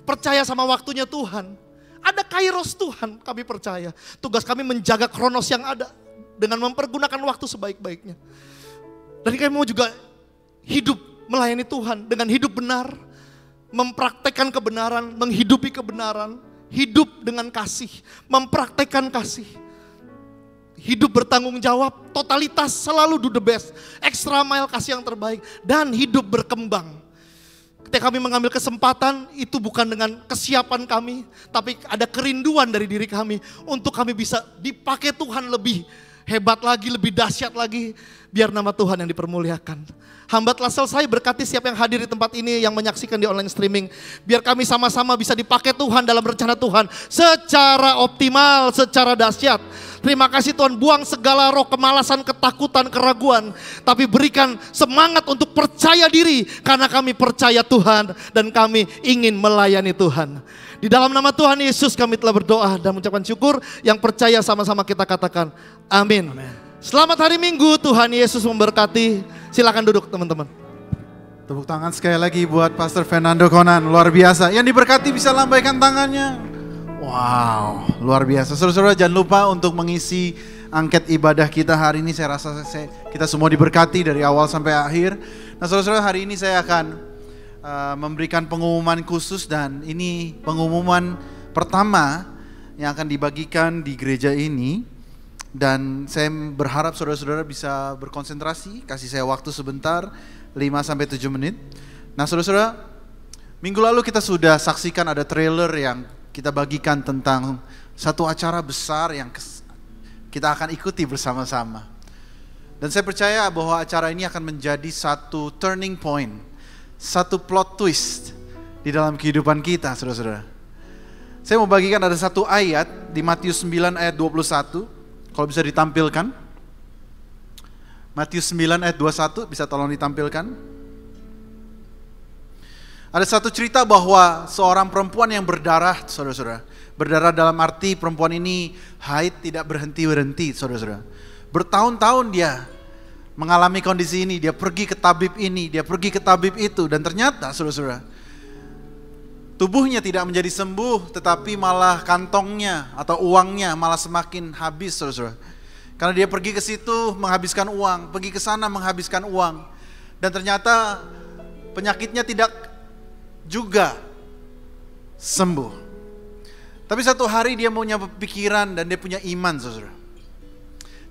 Percaya sama waktunya Tuhan. Ada kairos Tuhan, kami percaya. Tugas kami menjaga kronos yang ada, dengan mempergunakan waktu sebaik-baiknya. Dan kami mau juga hidup melayani Tuhan dengan hidup benar. Mempraktekkan kebenaran, menghidupi kebenaran, hidup dengan kasih, mempraktekkan kasih. Hidup bertanggung jawab, totalitas selalu do the best, extra mile kasih yang terbaik, dan hidup berkembang. Ketika kami mengambil kesempatan, itu bukan dengan kesiapan kami, tapi ada kerinduan dari diri kami untuk kami bisa dipakai Tuhan lebih hebat lagi, lebih dahsyat lagi, biar nama Tuhan yang dipermuliakan. Hamba telah selesai, berkati siapa yang hadir di tempat ini, yang menyaksikan di online streaming. Biar kami sama-sama bisa dipakai Tuhan dalam rencana Tuhan secara optimal, secara dahsyat. Terima kasih Tuhan, buang segala roh kemalasan, ketakutan, keraguan. Tapi berikan semangat untuk percaya diri, karena kami percaya Tuhan dan kami ingin melayani Tuhan. Di dalam nama Tuhan Yesus kami telah berdoa dan mengucapkan syukur. Yang percaya sama-sama kita katakan amin. Selamat hari Minggu, Tuhan Yesus memberkati. Silakan duduk teman-teman. Tepuk tangan sekali lagi buat Pastor Fernando Conan, luar biasa. Yang diberkati bisa lambaikan tangannya. Wow, luar biasa. Saudara-saudara jangan lupa untuk mengisi angket ibadah kita hari ini. Saya rasa kita semua diberkati dari awal sampai akhir. Nah saudara-saudara, hari ini saya akan memberikan pengumuman khusus, dan ini pengumuman pertama yang akan dibagikan di gereja ini. Dan saya berharap saudara-saudara bisa berkonsentrasi, kasih saya waktu sebentar, 5-7 menit. Nah saudara-saudara, minggu lalu kita sudah saksikan ada trailer yang kita bagikan tentang satu acara besar yang kita akan ikuti bersama-sama. Dan saya percaya bahwa acara ini akan menjadi satu turning point, satu plot twist di dalam kehidupan kita saudara-saudara. Saya mau bagikan ada satu ayat di Matius 9 ayat 21. Kalau bisa ditampilkan, Matius 9 ayat 21, bisa tolong ditampilkan. Ada satu cerita bahwa seorang perempuan yang berdarah, saudara-saudara. Berdarah dalam arti perempuan ini haid tidak berhenti-berhenti, saudara-saudara. Bertahun-tahun dia mengalami kondisi ini, dia pergi ke tabib ini, dia pergi ke tabib itu. Dan ternyata, saudara-saudara, tubuhnya tidak menjadi sembuh, tetapi malah kantongnya atau uangnya malah semakin habis, saudara-saudara. Karena dia pergi ke situ menghabiskan uang, pergi ke sana menghabiskan uang. Dan ternyata penyakitnya tidak juga sembuh. Tapi satu hari dia punya pikiran dan dia punya iman, saudara.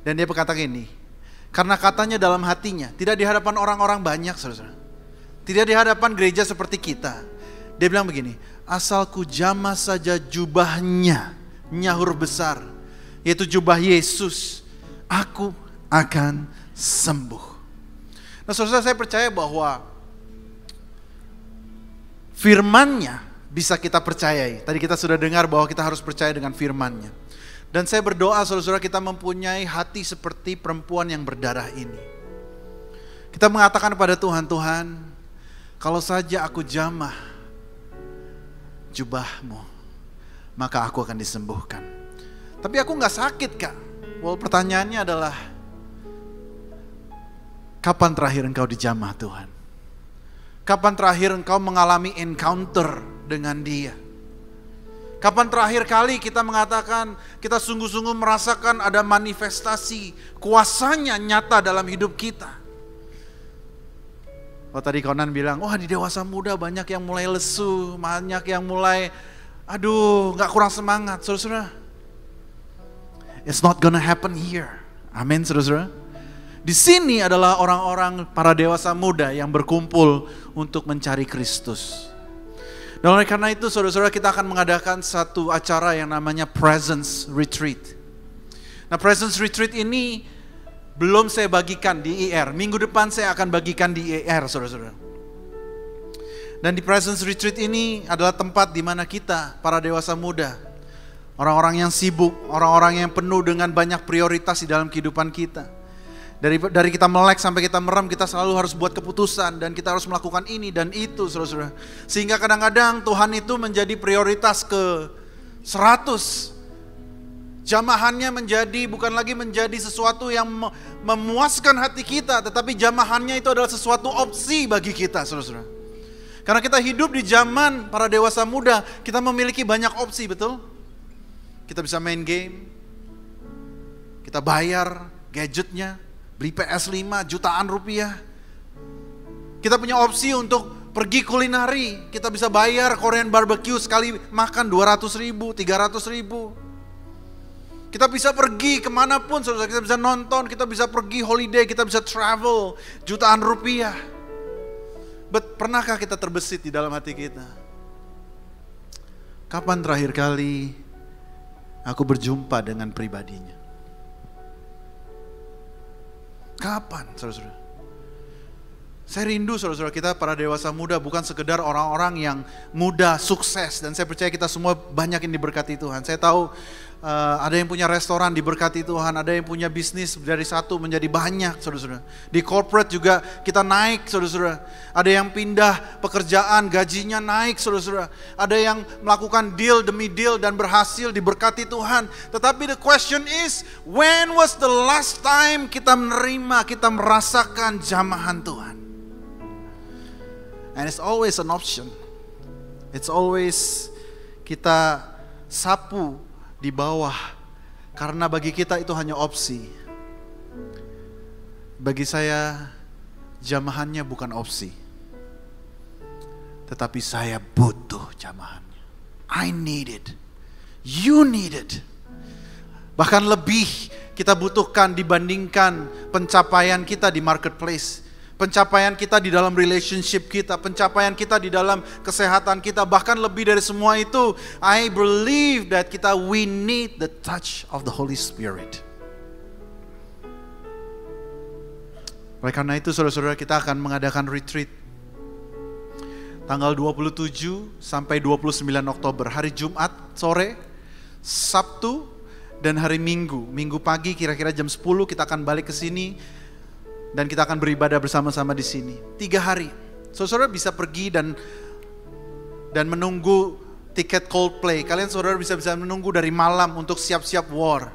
Dan dia berkata gini, karena katanya dalam hatinya, tidak di hadapan orang-orang banyak, saudara. Tidak di hadapan gereja seperti kita. Dia bilang begini, asalku jamah saja jubahnya, nyahur besar, yaitu jubah Yesus, aku akan sembuh. Nah saudara, saya percaya bahwa firman-Nya bisa kita percayai. Tadi kita sudah dengar bahwa kita harus percaya dengan firman-Nya. Dan saya berdoa saudara-saudara kita mempunyai hati seperti perempuan yang berdarah ini. Kita mengatakan kepada Tuhan, Tuhan, kalau saja aku jamah jubah-Mu, maka aku akan disembuhkan. Tapi aku gak sakit, Kak. Well, pertanyaannya adalah, kapan terakhir engkau dijamah Tuhan? Kapan terakhir engkau mengalami encounter dengan Dia? Kapan terakhir kali kita mengatakan, kita sungguh-sungguh merasakan ada manifestasi kuasanya nyata dalam hidup kita? Oh, tadi Conan bilang, wah di dewasa muda banyak yang mulai lesu, banyak yang mulai, aduh gak kurang semangat. Saudara-saudara, it's not gonna happen here. Amin, saudara-saudara. Di sini adalah orang-orang para dewasa muda yang berkumpul untuk mencari Kristus. Dan oleh karena itu saudara-saudara kita akan mengadakan satu acara yang namanya Presence Retreat. Nah Presence Retreat ini belum saya bagikan di IR. Minggu depan saya akan bagikan di IR saudara-saudara. Dan di Presence Retreat ini adalah tempat di mana kita para dewasa muda, orang-orang yang sibuk, orang-orang yang penuh dengan banyak prioritas di dalam kehidupan kita. Dari kita melek sampai kita merem, kita selalu harus buat keputusan dan kita harus melakukan ini dan itu, saudara-saudara. Sehingga kadang-kadang Tuhan itu menjadi prioritas ke 100. Jamahannya bukan lagi menjadi sesuatu yang memuaskan hati kita, tetapi jamahannya itu adalah sesuatu opsi bagi kita, saudara-saudara. Karena kita hidup di zaman para dewasa muda, kita memiliki banyak opsi, betul? Kita bisa main game, kita bayar gadgetnya, beli PS5 jutaan rupiah. Kita punya opsi untuk pergi kulinari. Kita bisa bayar Korean barbecue sekali makan 200 ribu, 300 ribu. Kita bisa pergi kemanapun, saudara. Kita bisa nonton, kita bisa pergi holiday, kita bisa travel jutaan rupiah. But pernahkah kita terbesit di dalam hati kita? Kapan terakhir kali aku berjumpa dengan pribadinya? Kapan, saudara-saudara? Saya rindu, saudara-saudara, kita para dewasa muda bukan sekedar orang-orang yang muda, sukses. Dan saya percaya kita semua banyak yang diberkati Tuhan. Saya tahu ada yang punya restoran diberkati Tuhan, ada yang punya bisnis dari satu menjadi banyak, saudara-saudara. Di corporate juga kita naik, saudara-saudara. Ada yang pindah pekerjaan, gajinya naik, saudara-saudara. Ada yang melakukan deal demi deal dan berhasil diberkati Tuhan. Tetapi the question is, when was the last time kita menerima, kita merasakan jamahan Tuhan? And it's always an option. It's always kita sapu di bawah, karena bagi kita itu hanya opsi. Bagi saya jamahannya bukan opsi, tetapi saya butuh jamahannya. I need it, you need it. Bahkan lebih kita butuhkan dibandingkan pencapaian kita di marketplace, pencapaian kita di dalam relationship kita, pencapaian kita di dalam kesehatan kita, bahkan lebih dari semua itu, I believe that we need the touch of the Holy Spirit. Oleh karena itu saudara-saudara, kita akan mengadakan retreat tanggal 27 sampai 29 Oktober, hari Jumat sore, Sabtu, dan hari Minggu. Minggu pagi kira-kira jam 10 kita akan balik ke sini. Dan kita akan beribadah bersama-sama di sini 3 hari. Saudara bisa pergi dan menunggu tiket Coldplay. Kalian saudara bisa menunggu dari malam untuk siap-siap war.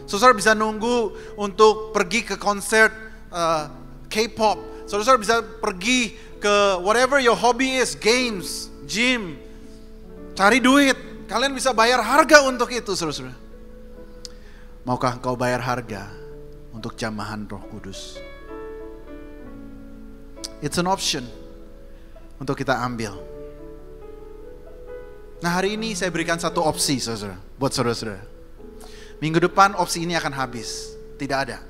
Saudara bisa nunggu untuk pergi ke konser K-pop. Saudara bisa pergi ke whatever your hobby is, games, gym, cari duit. Kalian bisa bayar harga untuk itu, saudara. Maukah engkau bayar harga untuk jamahan Roh Kudus? It's an option untuk kita ambil. Nah hari ini saya berikan satu opsi saudara, buat saudara-saudara. Minggu depan opsi ini akan habis, tidak ada.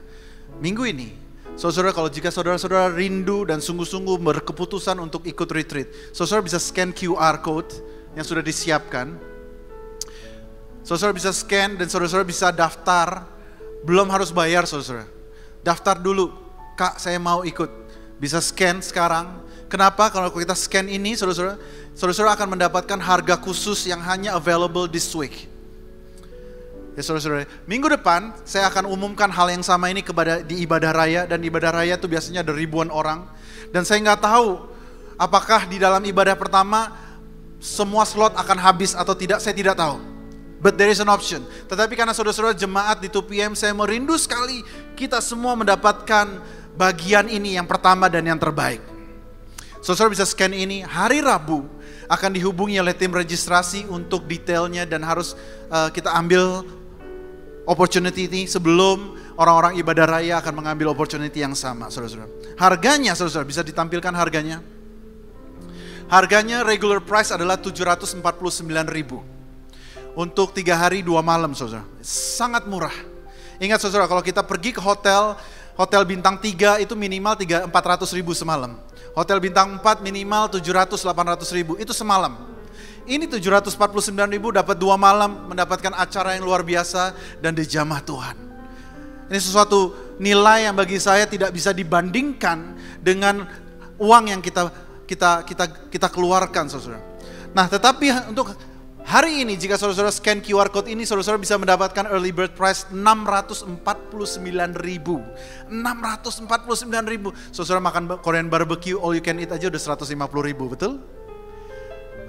Minggu ini, saudara kalau jika saudara-saudara rindu dan sungguh-sungguh berkeputusan untuk ikut retreat, saudara bisa scan QR code yang sudah disiapkan. Saudara bisa scan dan saudara bisa daftar, belum harus bayar saudara. Daftar dulu, Kak saya mau ikut. Bisa scan sekarang. Kenapa? Kalau kita scan ini, saudara-saudara akan mendapatkan harga khusus yang hanya available this week. Ya saudara-saudara, minggu depan saya akan umumkan hal yang sama ini di ibadah raya. Dan ibadah raya itu biasanya ada ribuan orang. Dan saya nggak tahu apakah di dalam ibadah pertama semua slot akan habis atau tidak, saya tidak tahu. But there is an option. Tetapi karena saudara-saudara jemaat di 2PM, saya merindu sekali kita semua mendapatkan bagian ini yang pertama dan yang terbaik. Saudara bisa scan ini, hari Rabu akan dihubungi oleh tim registrasi untuk detailnya dan harus kita ambil opportunity ini sebelum orang-orang ibadah raya akan mengambil opportunity yang sama, saudara-saudara. Harganya, saudara-saudara, bisa ditampilkan harganya. Harganya regular price adalah 749.000 untuk 3 hari 2 malam, saudara. Sangat murah. Ingat, saudara, kalau kita pergi ke hotel bintang 3 itu minimal 400.000 semalam. Hotel bintang 4 minimal 700-800.000 itu semalam. Ini 749.000 dapat 2 malam, mendapatkan acara yang luar biasa dan dijamah Tuhan. Ini sesuatu nilai yang bagi saya tidak bisa dibandingkan dengan uang yang kita keluarkan, saudara. Nah, tetapi untuk hari ini jika saudara-saudara scan QR code ini, saudara-saudara bisa mendapatkan early bird price 649.000. 649.000. Saudara makan Korean barbecue all you can eat aja udah 150.000, betul?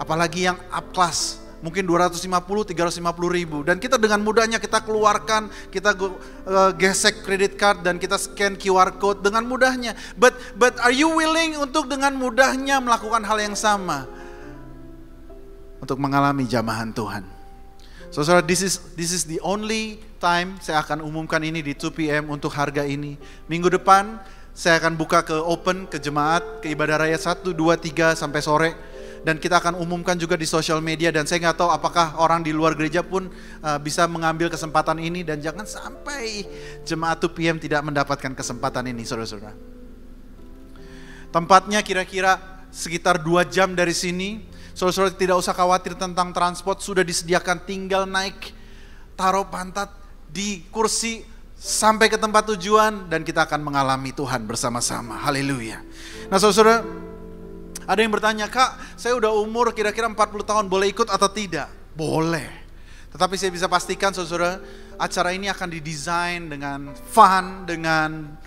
Apalagi yang up class, mungkin 250-350.000. Dan kita dengan mudahnya kita keluarkan, kita gesek credit card dan kita scan QR code dengan mudahnya. But are you willing untuk dengan mudahnya melakukan hal yang sama? Untuk mengalami jamahan Tuhan. Saudara, this is the only time saya akan umumkan ini di 2PM untuk harga ini. Minggu depan saya akan buka ke open, ke jemaat, ke ibadah raya 1, 2, 3 sampai sore. Dan kita akan umumkan juga di social media. Dan saya nggak tahu apakah orang di luar gereja pun bisa mengambil kesempatan ini. Dan jangan sampai jemaat 2PM tidak mendapatkan kesempatan ini, saudara-saudara. Tempatnya kira-kira sekitar 2 jam dari sini. Saudara-saudara tidak usah khawatir tentang transport, sudah disediakan, tinggal naik, taruh pantat di kursi sampai ke tempat tujuan dan kita akan mengalami Tuhan bersama-sama. Haleluya. Nah, saudara-saudara, ada yang bertanya, "Kak, saya udah umur kira-kira 40 tahun, boleh ikut atau tidak?" Boleh. Tetapi saya bisa pastikan, saudara, acara ini akan didesain dengan fun, dengan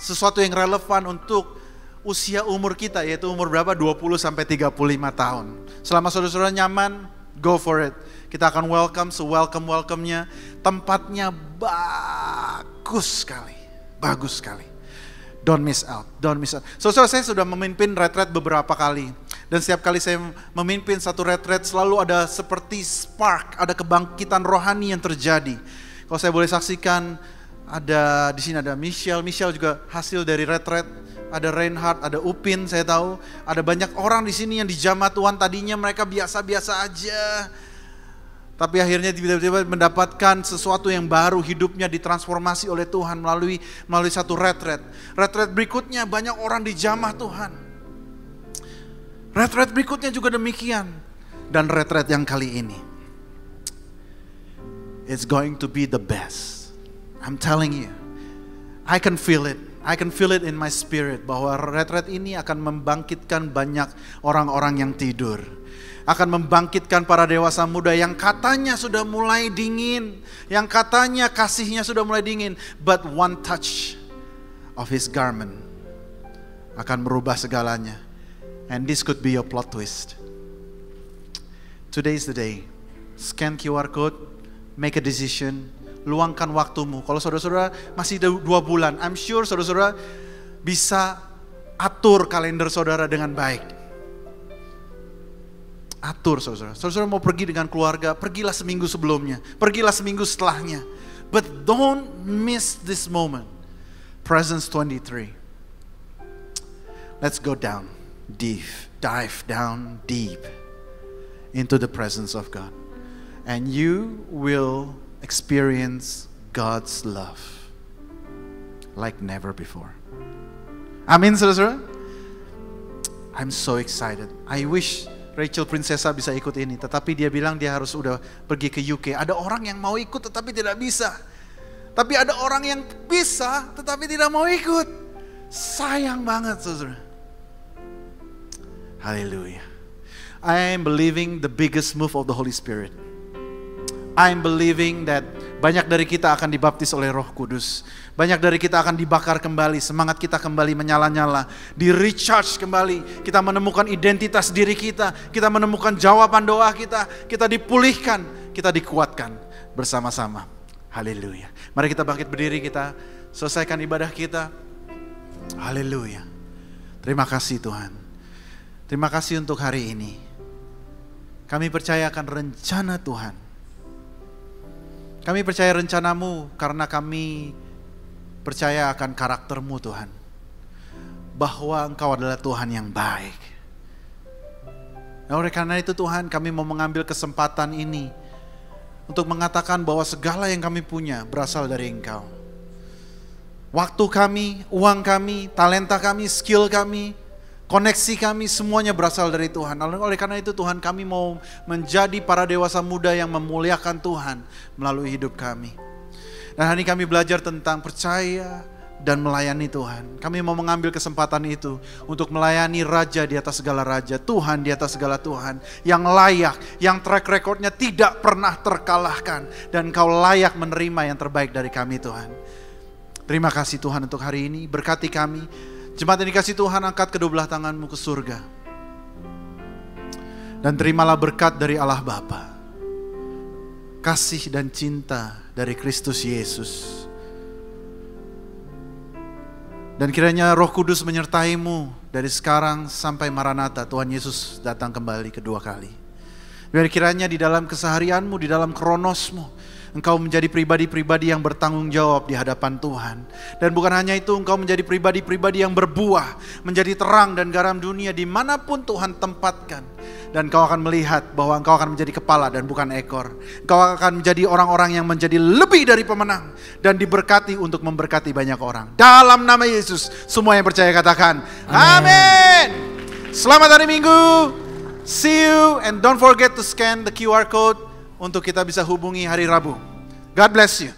sesuatu yang relevan untuk usia umur kita, yaitu umur berapa? 20-35 tahun. Selama saudara-saudara nyaman, go for it. Kita akan welcome, se-welcome-welcome-nya. Tempatnya bagus sekali. Bagus sekali. Don't miss out, don't miss out. Saudara, saya sudah memimpin retreat beberapa kali. Dan setiap kali saya memimpin satu retreat selalu ada seperti spark, ada kebangkitan rohani yang terjadi. Kalau saya boleh saksikan, ada di sini ada Michelle juga hasil dari retreat. Ada Reinhard, ada Upin, saya tahu. Ada banyak orang di sini yang dijamah Tuhan, tadinya mereka biasa-biasa aja. Tapi akhirnya tiba-tiba mendapatkan sesuatu yang baru, hidupnya ditransformasi oleh Tuhan melalui satu retreat. Retreat berikutnya banyak orang dijamah Tuhan. Retreat berikutnya juga demikian. Dan retreat yang kali ini, it's going to be the best. I'm telling you. I can feel it. I can feel it in my spirit bahwa retreat ini akan membangkitkan banyak orang-orang yang tidur. Akan membangkitkan para dewasa muda yang katanya sudah mulai dingin, yang katanya kasihnya sudah mulai dingin, but one touch of his garment akan merubah segalanya. And this could be your plot twist. Today is the day. Scan QR code, make a decision, luangkan waktumu. Kalau saudara-saudara masih 2 bulan, I'm sure saudara-saudara bisa atur kalender saudara dengan baik. Atur saudara. Saudara mau pergi dengan keluarga, pergilah seminggu sebelumnya, pergilah seminggu setelahnya. But don't miss this moment. Presence 23. Let's go down deep, dive down deep into the presence of God. And you will experience God's love like never before. Amin, saudara-saudara. I'm so excited. I wish Rachel Princessa bisa ikut ini, tetapi dia bilang dia harus udah pergi ke UK. Ada orang yang mau ikut tetapi tidak bisa. Tapi ada orang yang bisa tetapi tidak mau ikut. Sayang banget, saudara. Haleluya. I am believing the biggest move of the Holy Spirit. I'm believing that Banyak dari kita akan dibaptis oleh Roh Kudus. Banyak dari kita akan dibakar kembali, semangat kita kembali menyala-nyala, di-recharge kembali. Kita menemukan identitas diri kita menemukan jawaban doa kita dipulihkan, kita dikuatkan bersama-sama. Haleluya. Mari kita bangkit berdiri, kita selesaikan ibadah kita. Haleluya. Terima kasih Tuhan. Terima kasih untuk hari ini. Kami percaya akan rencana Tuhan. Kami percaya rencanamu karena kami percaya akan karaktermu Tuhan. Bahwa Engkau adalah Tuhan yang baik. Nah, oleh karena itu Tuhan, kami mau mengambil kesempatan ini untuk mengatakan bahwa segala yang kami punya berasal dari Engkau. Waktu kami, uang kami, talenta kami, skill kami, koneksi kami, semuanya berasal dari Tuhan. Oleh karena itu Tuhan, kami mau menjadi para dewasa muda yang memuliakan Tuhan melalui hidup kami. Dan hari ini kami belajar tentang percaya dan melayani Tuhan. Kami mau mengambil kesempatan itu untuk melayani Raja di atas segala Raja, Tuhan di atas segala Tuhan, yang layak, yang track recordnya tidak pernah terkalahkan. Dan Engkau layak menerima yang terbaik dari kami Tuhan. Terima kasih Tuhan untuk hari ini, berkati kami. Jemaat yang dikasih Tuhan, angkat kedua belah tanganmu ke surga. Dan terimalah berkat dari Allah Bapa, kasih dan cinta dari Kristus Yesus. Dan kiranya Roh Kudus menyertaimu dari sekarang sampai Maranatha, Tuhan Yesus datang kembali kedua kali. Biar kiranya di dalam keseharianmu, di dalam kronosmu, Engkau menjadi pribadi-pribadi yang bertanggung jawab di hadapan Tuhan. Dan bukan hanya itu, engkau menjadi pribadi-pribadi yang berbuah, menjadi terang dan garam dunia dimanapun Tuhan tempatkan. Dan engkau akan melihat bahwa engkau akan menjadi kepala dan bukan ekor. Engkau akan menjadi orang-orang yang menjadi lebih dari pemenang dan diberkati untuk memberkati banyak orang. Dalam nama Yesus, semua yang percaya katakan amin. Selamat hari Minggu. See you, and don't forget to scan the QR code untuk kita bisa hubungi hari Rabu. God bless you.